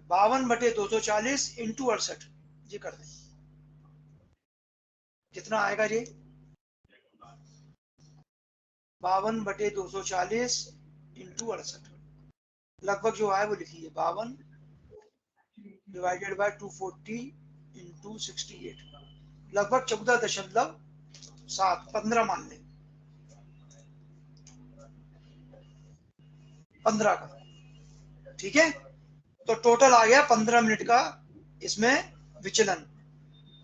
52/240 इंटू 68, ये कर दें कितना आएगा ये 52/240 इंटू 68, लगभग जो आए वो लिखिए 52 डिवाइडेड बाय 240 इंटू 68, लगभग 14.7 15 मान लें, 15 का, ठीक है। तो टोटल आ गया 15 मिनट का इसमें विचलन।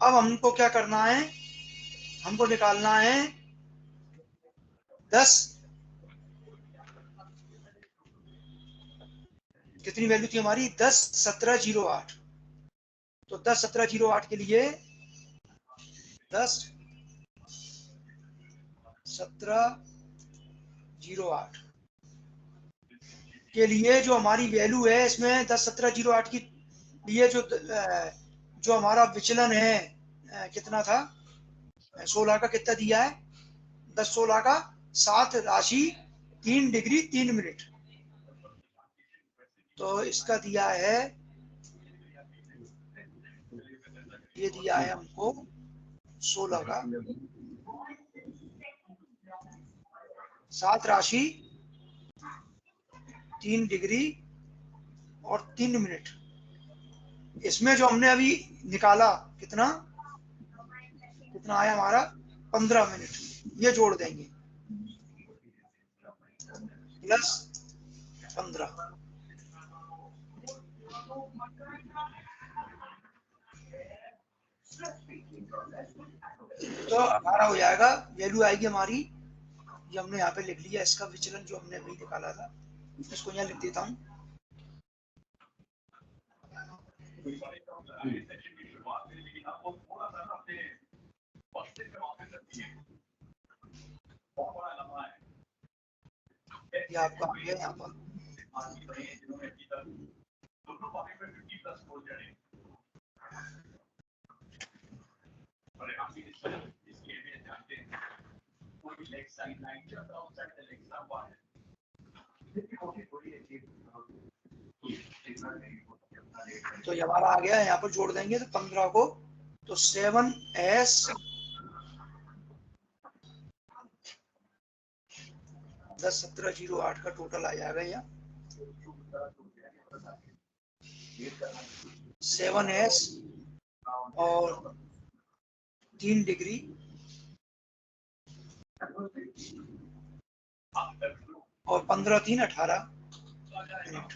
अब हमको क्या करना है, हमको निकालना है 10, कितनी वैल्यू थी हमारी 10/17/08, तो 10/17/08 के लिए 10/17/08 के लिए जो हमारी वैल्यू है इसमें 10/17/08 की लिए जो हमारा विचलन है कितना था 16 का, कितना दिया है 10/16 का 7 राशि 3 डिग्री 3 मिनट, तो इसका दिया है, ये दिया है हमको 16 का 7 राशि 3 डिग्री और 3 मिनट। इसमें जो हमने अभी निकाला कितना आया हमारा 15 मिनट, ये जोड़ देंगे प्लस 15, तो 18 हो जाएगा, वैल्यू आएगी हमारी, ये हमने यहाँ पे लिख लिया, इसका विचलन जो हमने अभी निकाला था इसको यहाँ लिख देता हूँ, ये आपका आ गया यहाँ पर, तो ये हमारा आ गया, यहाँ पर जोड़ देंगे तो 15 को, तो 7s 10/17/08 का टोटल आ जाएगा यहाँ 7s और 3 डिग्री और 15 3 18 मिनट।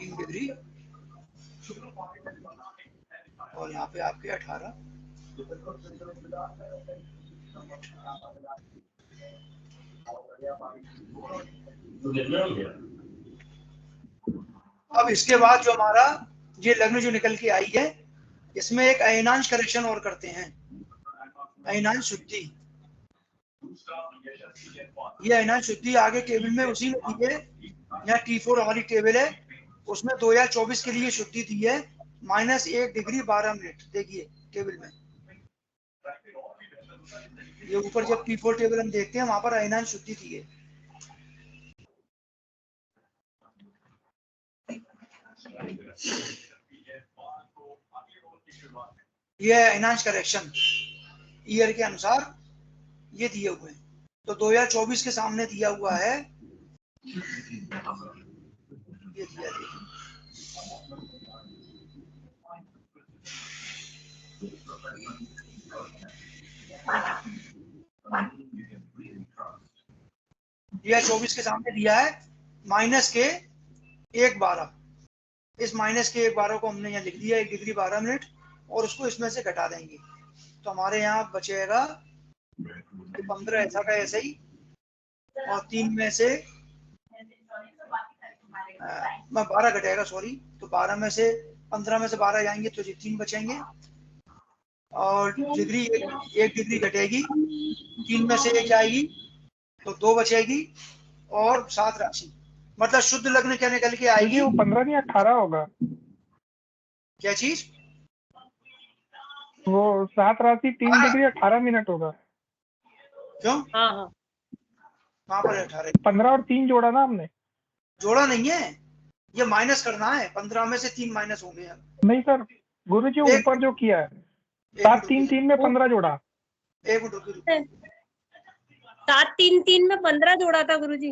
डिग्री और यहाँ पे आपके 18। अब इसके बाद जो हमारा ये लग्न जो निकल के आई है, इसमें एक अयनांश करेक्शन और करते हैं, अयनांश शुद्धि। ये है ना शुद्धि आगे टेबल में उसी में दी है, यहाँ T4 हमारी टेबल है, उसमें 2024 के लिए शुद्धि दी है -1 डिग्री 12 मिनट। देखिए टेबल में ये ऊपर जब T4 टेबल हम देखते हैं वहां पर अयनान शुद्धि दी है। ये अयनान करेक्शन ईयर के अनुसार ये दिए हुए हैं। तो 2024 के सामने दिया हुआ है, ये दिया ये 24 के सामने दिया है -1 इस -1 को हमने यहाँ लिख दिया 1 डिग्री 12 मिनट, और उसको इसमें से घटा देंगे तो हमारे यहाँ बचेगा 15 ऐसा का ऐसा ही, और 3 में से 12 घटेगा, सॉरी, तो 12 में से 15 में से 12 जाएंगे तो 3 बचेंगे, और डिग्री 1 डिग्री घटेगी, 3 में से 1 जाएगी तो 2 बचेगी, और 7 राशि, मतलब शुद्ध लग्न क्या निकल के आएगी? वो 15 नहीं 18 होगा। क्या चीज? वो 7 राशि 3 डिग्री 18 मिनट होगा। क्यों? हाँ हाँ वहां पर 18 15 और 3 जोड़ा ना हमने। जोड़ा नहीं है, ये माइनस करना है, 15 में से 3 माइनस होंगे। नहीं सर, गुरुजी ऊपर जो किया है 7 3 3 में 15 जोड़ा। एक मिनट रुकिए। 7 3 3 में 15 जोड़ा था गुरुजी।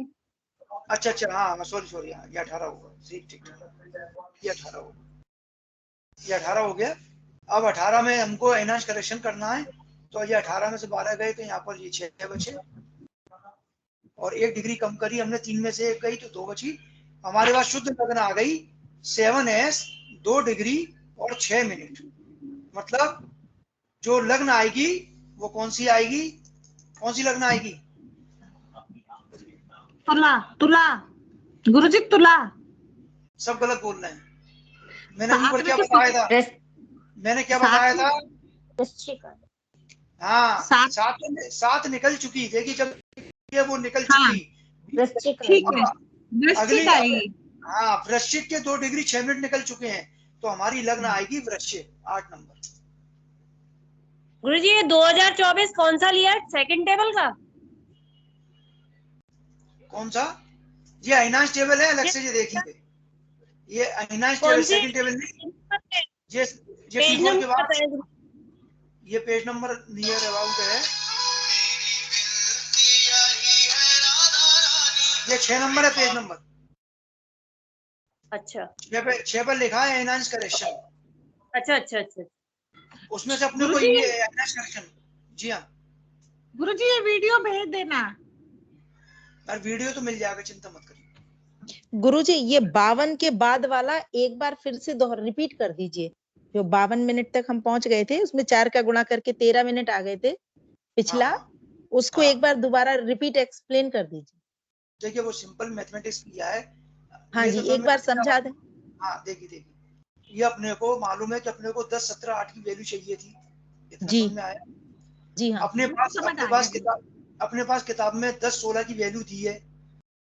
अच्छा अच्छा, हाँ सॉरी हाँ, ये 18 होगा, ठीक, ये 18 होगा, ये 18 हो गया। अब 18 में हमको एनहांस करेक्शन करना है, तो ये 18 में से 12 गए तो यहाँ पर ये 6 बचे, और 1 डिग्री कम करी हमने, 3 में से 1 गई तो 2 बची। हमारे पास शुद्ध लग्न आ गई 7s 2 डिग्री और 6 मिनट। मतलब जो लग्न आएगी वो कौन सी आएगी? कौन सी लग्न आएगी? तुला गुरुजी, तुला। सब गलत बोल रहे हैं। मैंने ऊपर क्या बताया था? मैंने क्या बताया था? हाँ, 7 निकल चुकी, देखिए जब ये वो निकल चुकी, ठीक है, अगली आएगी। हाँ, वृश्चिक के 2 डिग्री 6 मिनट निकल चुके हैं, तो हमारी लग्न आएगी वृश्चिक 8 नंबर। गुरुजी ये 2024 कौन सा लिया? सेकंड टेबल का? कौन सा? ये अयनांश टेबल है, अलग से ये देखिए, ये अयनांश टेबल सेकंड टेबल नहीं, ये P4 के बाद ये पेज नंबर नियर अबाउट है, ये 6 नंबर है, पेज नंबर। अच्छा, 6 पर लिखा है एनहांस करेक्शन। अच्छा। उसमें से अपने को ये एनहांस करेक्शन। जी हाँ गुरुजी, ये वीडियो भेज देना। यार, वीडियो तो मिल जाएगा, चिंता मत करिए। गुरुजी ये 52 के बाद वाला एक बार फिर से रिपीट कर दीजिए। जो 52 मिनट तक हम पहुंच गए थे, उसमें 4 का गुणा करके 13 मिनट आ गए थे पिछला, उसको एक बार दोबारा रिपीट एक्सप्लेन कर दीजिए। देखिए वो सिंपल मैथमेटिक्स किया है। हाँ जी, एक बार समझा दें। हाँ देखिए, ये अपने को मालूम है कि अपने को 10 17 8 की वैल्यू चाहिए थी, जी समझ में आया? जी हाँ, अपने पास किताब में 10 16 की वैल्यू दी है,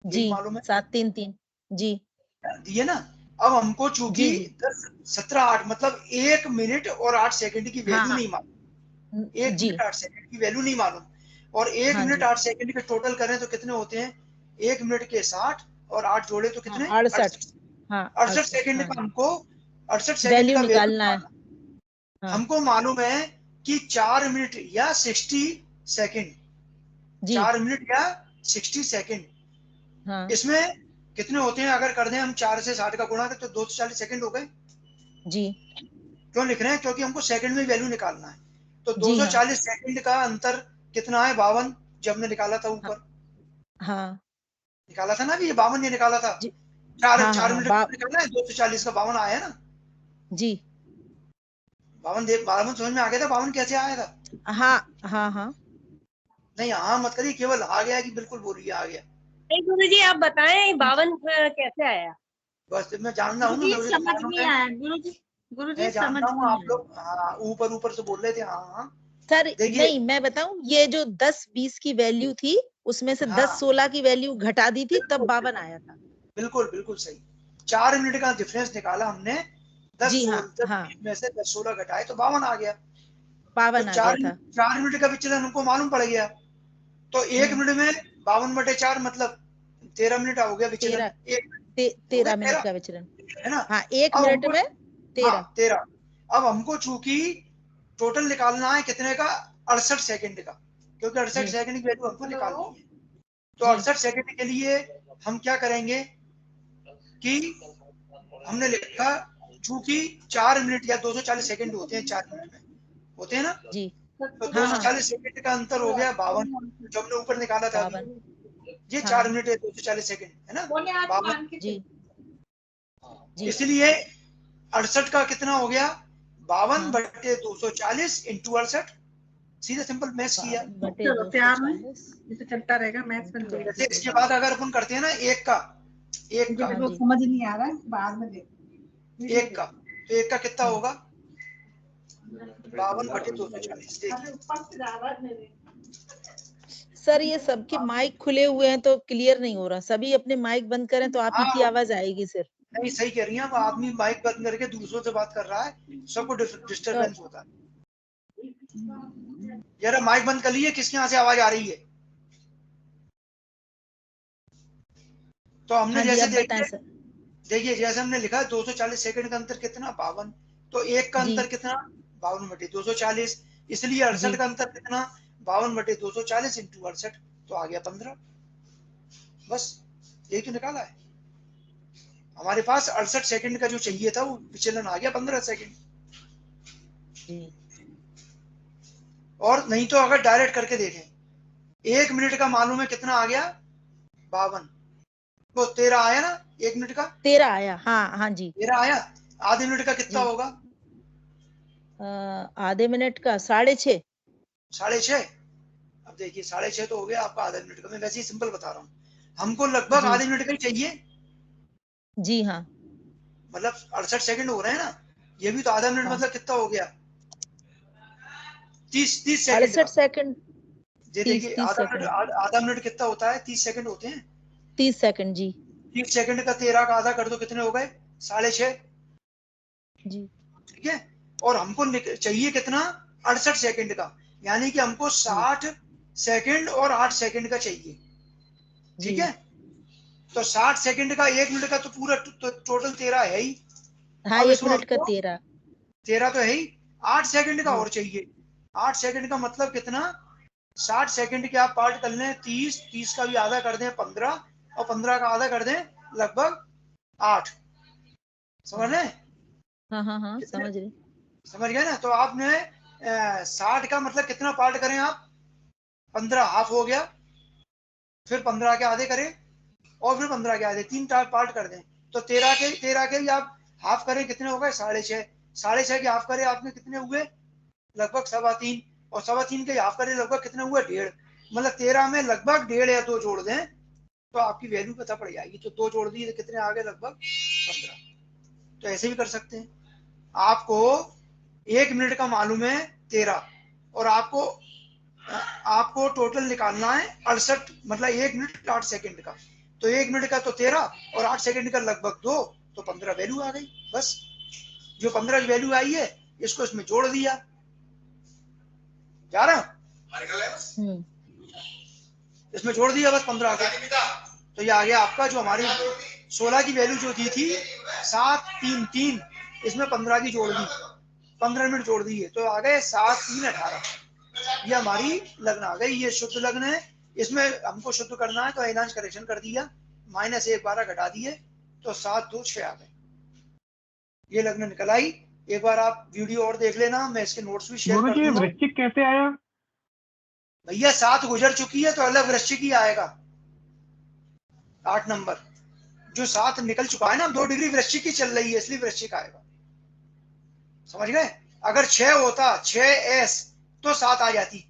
जी मालूम है? 7 3 3 जी दी है ना। अब हमको चूंकि 10 17 8 मतलब 1 मिनट और 8 सेकंड की वैल्यू नहीं मालूम, 1 मिनट 8 सेकंड की वैल्यू नहीं मालूम, और 1 मिनट 8 सेकंड के टोटल करें तो कितने होते हैं? 1 मिनट के 60 और 8 जोड़े तो कितने? 68 सेकंड का हमको 68 सेकंड का निकालना है। हमको मालूम है कि 4 मिनट या 60 सेकंड, 4 मिनट या 60 सेकंड, इसमें कितने होते हैं? अगर कर दें हम 4 से 60 का गुणा तो 240 सेकंड हो गए जी। क्यों लिख रहे हैं? क्योंकि हमको सेकंड में वैल्यू निकालना है। तो 240 सेकंड का अंतर कितना है? 52, जब हमने निकाला था ऊपर। हाँ, निकाला था ना, अभी ये 52 ये निकाला था। 4 मिनट निकालना है, 240 का 52 आया ना जी। 52 समझ में आ गया था? 52 कैसे आया था? हाँ नहीं, हाँ मत करिए, केवल आ गया कि बिल्कुल बोलिए आ गया। गुरुजी आप बताएं 52 कैसे आया? बस मैं जानना हूँ, समझ नहीं आया गुरुजी, मैं जानता हूँ आप लोग ऊपर से बोल रहे थे। हाँ सर नहीं, मैं बताऊं, ये जो 10-20 की वैल्यू थी उसमें से 10-16 की वैल्यू घटा दी थी, तब 52 आया था। बिल्कुल बिल्कुल सही। 4 मिनट का डिफरेंस निकाला हमने, 10 में से 10-16 घटाए तो 52 आ गया। 52 तो आ गया था। 4 मिनट का विचलन हमको मालूम पड़ गया, तो 1 मिनट में 52/4 मतलब 13 मिनट हो गया विचलन। 13 मिनट का विचलन है ना। हाँ, 1 मिनट में 13। अब हमको चूंकि टोटल निकालना है कितने का, 68 सेकंड का, क्योंकि 68 सेकंड की वैल्यू हमको निकालनी है। तो 68 सेकंड के लिए हम क्या करेंगे कि हमने लिखा, चूंकि 4 मिनट या 240 सेकंड होते हैं 4 मिनट में, होते हैं ना जी। तो 240 सेकंड का अंतर हो गया 52, जो हमने ऊपर निकाला था। 52 ये 4 मिनट है 240 सेकंड, है ना 52 जी। इसलिए 68 का कितना हो गया, 52/240 इंटू 68। सीधे सिंपल मैथ्स किया। चलो प्यार में इसे चलता रहेगा मैथ्स में। जैसे इसके बाद अगर अपन करते हैं ना एक का समझ नहीं आ रहा है, बाद में देखो। एक का, तो एक का कितना होगा, 52/240। सर ये सबके माइक खुले हुए हैं तो क्लियर नहीं हो रहा, सभी अपने माइक बंद करें तो आप ही की आवाज आएगी सिर्फ। नहीं सही कह रही हैं, वो आदमी माइक बंद करके दूसरों से बात कर रहा है, सबको डिस्टरबेंस होता है। यार माइक बंद कर लीजिए, किसके यहाँ से आवाज आ रही है। तो हमने जैसे देखिए जैसे हमने लिखा 240 सेकंड का अंतर कितना, 52, तो एक का अंतर कितना, 52/240, इसलिए 68 का अंतर कितना, 52/240 इंटू 68, तो आ गया 15। बस यही तो निकाला है हमारे पास। 68 सेकंड का जो चाहिए था वो विचलन आ गया 15 सेकंड। और नहीं तो अगर डायरेक्ट करके देखें, 1 मिनट का मालूम है कितना आ गया, 52, तो 13 आया ना 1 मिनट का, 13 आया। हाँ जी 13 आया। आधे मिनट का कितना होगा, आधे मिनट का 6.5। 6.5। अब देखिए 6.5 तो हो गया आपका आधे मिनट का। मैं वैसे ही सिंपल बता रहा हूँ, हमको लगभग आधे मिनट का ही चाहिए। जी हाँ, मतलब 68 सेकंड हो रहे हैं ना, ये भी तो आधा मिनट मतलब कितना हो गया, 30 सेकंड। 68 सेकंड। ये देखिए आधा मिनट कितना होता है, 30 सेकंड होते हैं। 30 सेकंड जी। 30 सेकंड का 13 का आधा कर दो, कितने हो गए, 6.5 जी। ठीक है। और हमको चाहिए कितना, 68 सेकंड का, यानी कि हमको 60 सेकंड और 8 सेकंड का चाहिए। ठीक है, तो 60 सेकंड का 1 मिनट का तो पूरा टोटल 13 है ही। हाँ, 1 मिनट का 13 तो है ही। 8 सेकंड का और चाहिए। 8 सेकंड का मतलब कितना, 60 सेकंड के आप पार्ट कर लें 30 का भी आधा कर दें 15, और 15 का आधा कर दें लगभग 8। समझ रहे? हाँ समझ गए ना। तो आपने 60 का मतलब कितना पार्ट करें आप, 15 हाफ हो गया, फिर 15 के आधे करें, और फिर 15 के आधे, 3 पार्ट कर दें। तो 13 के भी आप हाफ करें, कितने हो गए, 6.5। 6.5 के हाफ करें आपने, कितने हुए, लगभग 3.25, और 3.25 के हाफ करें लगभग कितने हुए, 1.5। मतलब 13 में लगभग 1.5 या 2 जोड़ दें तो आपकी वैल्यू पता पड़ जाएगी। तो 2 जोड़ दिए तो कितने आ गए, लगभग 15। तो ऐसे भी कर सकते हैं। आपको 1 मिनट का मालूम है 13, और आपको टोटल निकालना है 68, मतलब 1 मिनट 8 सेकंड का। तो 1 मिनट का तो 13 और 8 सेकंड का लगभग 2, तो 15 वैल्यू आ गई। बस जो 15 की वैल्यू आई है इसको इसमें जोड़ दिया जा रहा, इसमें जोड़ दिया बस 15 का, तो ये आ गया आपका जो हमारी 16 की वैल्यू जो दी थी 7-3-3, इसमें 15 की जोड़ दी, 15 मिनट जोड़ दिए, तो आ गए 7-3-18। ये हमारी लग्न आ गई। ये शुद्ध लग्न है। इसमें हमको शुद्ध करना है तो एनांश करेक्शन कर दिया, -1 12 घटा दिए, तो 7-2-6 आ गए। ये लग्न निकल आई। एक बार आप वीडियो और देख लेना, मैं इसके नोट्स भी शेयर कर दूंगा। वृश्चिक कैसे आया भैया? 7 गुजर चुकी है तो अलग वृश्चिक ही आएगा। 8 नंबर जो 7 निकल चुका है ना, 2 डिग्री वृश्चिक की चल रही है, इसलिए वृश्चिक आएगा। समझ गए? अगर 6 होता 6S तो 7 आ जाती,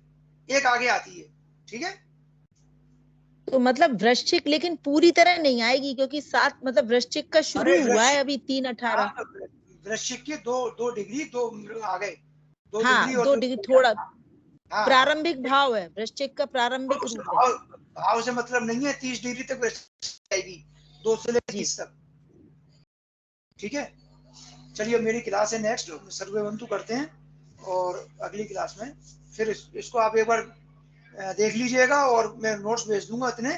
1 आगे आती है। ठीक है, तो मतलब वृश्चिक लेकिन पूरी तरह नहीं आएगी, क्योंकि 7 मतलब वृश्चिक का शुरू हुआ है अभी 3-18। वृश्चिक के 2 डिग्री 2 आ गए, 2 हाँ, डिग्री और 2 डिग्री थोड़ा हाँ, प्रारंभिक भाव है, वृश्चिक का प्रारंभिक उस रूप है। भाव से मतलब नहीं है 30 डिग्री तक जाएगी, 2 से लेकर 30 तक। ठीक है, चलिए मेरी क्लास है नेक्स्ट, सर्वेवंतु करते हैं और अगली क्लास में फिर इसको आप एक बार देख लीजिएगा और मैं नोट्स भेज दूंगा, इतने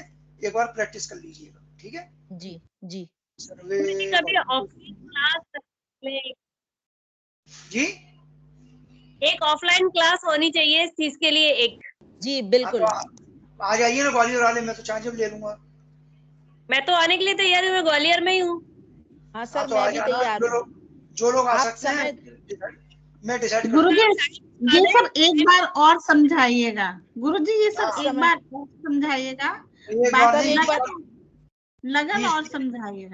एक बार प्रैक्टिस कर लीजिएगा। ठीक है जी जी सर्वे कभी ऑफलाइन क्लास में जी एक ऑफलाइन क्लास होनी चाहिए इस चीज के लिए एक। जी हाँ, बिल्कुल। तो आ जाइए ना ग्वालियर वाले, मैं तो चार्ज ले लूंगा। मैं तो आने के लिए तैयार हूँ, मैं ग्वालियर में ही हूँ। हाँ हाँ, सर तो मैं आ भी जाना, तैयार हूँ। जो लोग आ आप सकते हैं मैं डिसाइड कर गुरुजी ये सब एक बार और समझाइएगा। गुरुजी ये सब हाँ। एक बार और समझाइएगा, एक बात बार नहीं, एक बार लगन और बीस- समझाइएगा।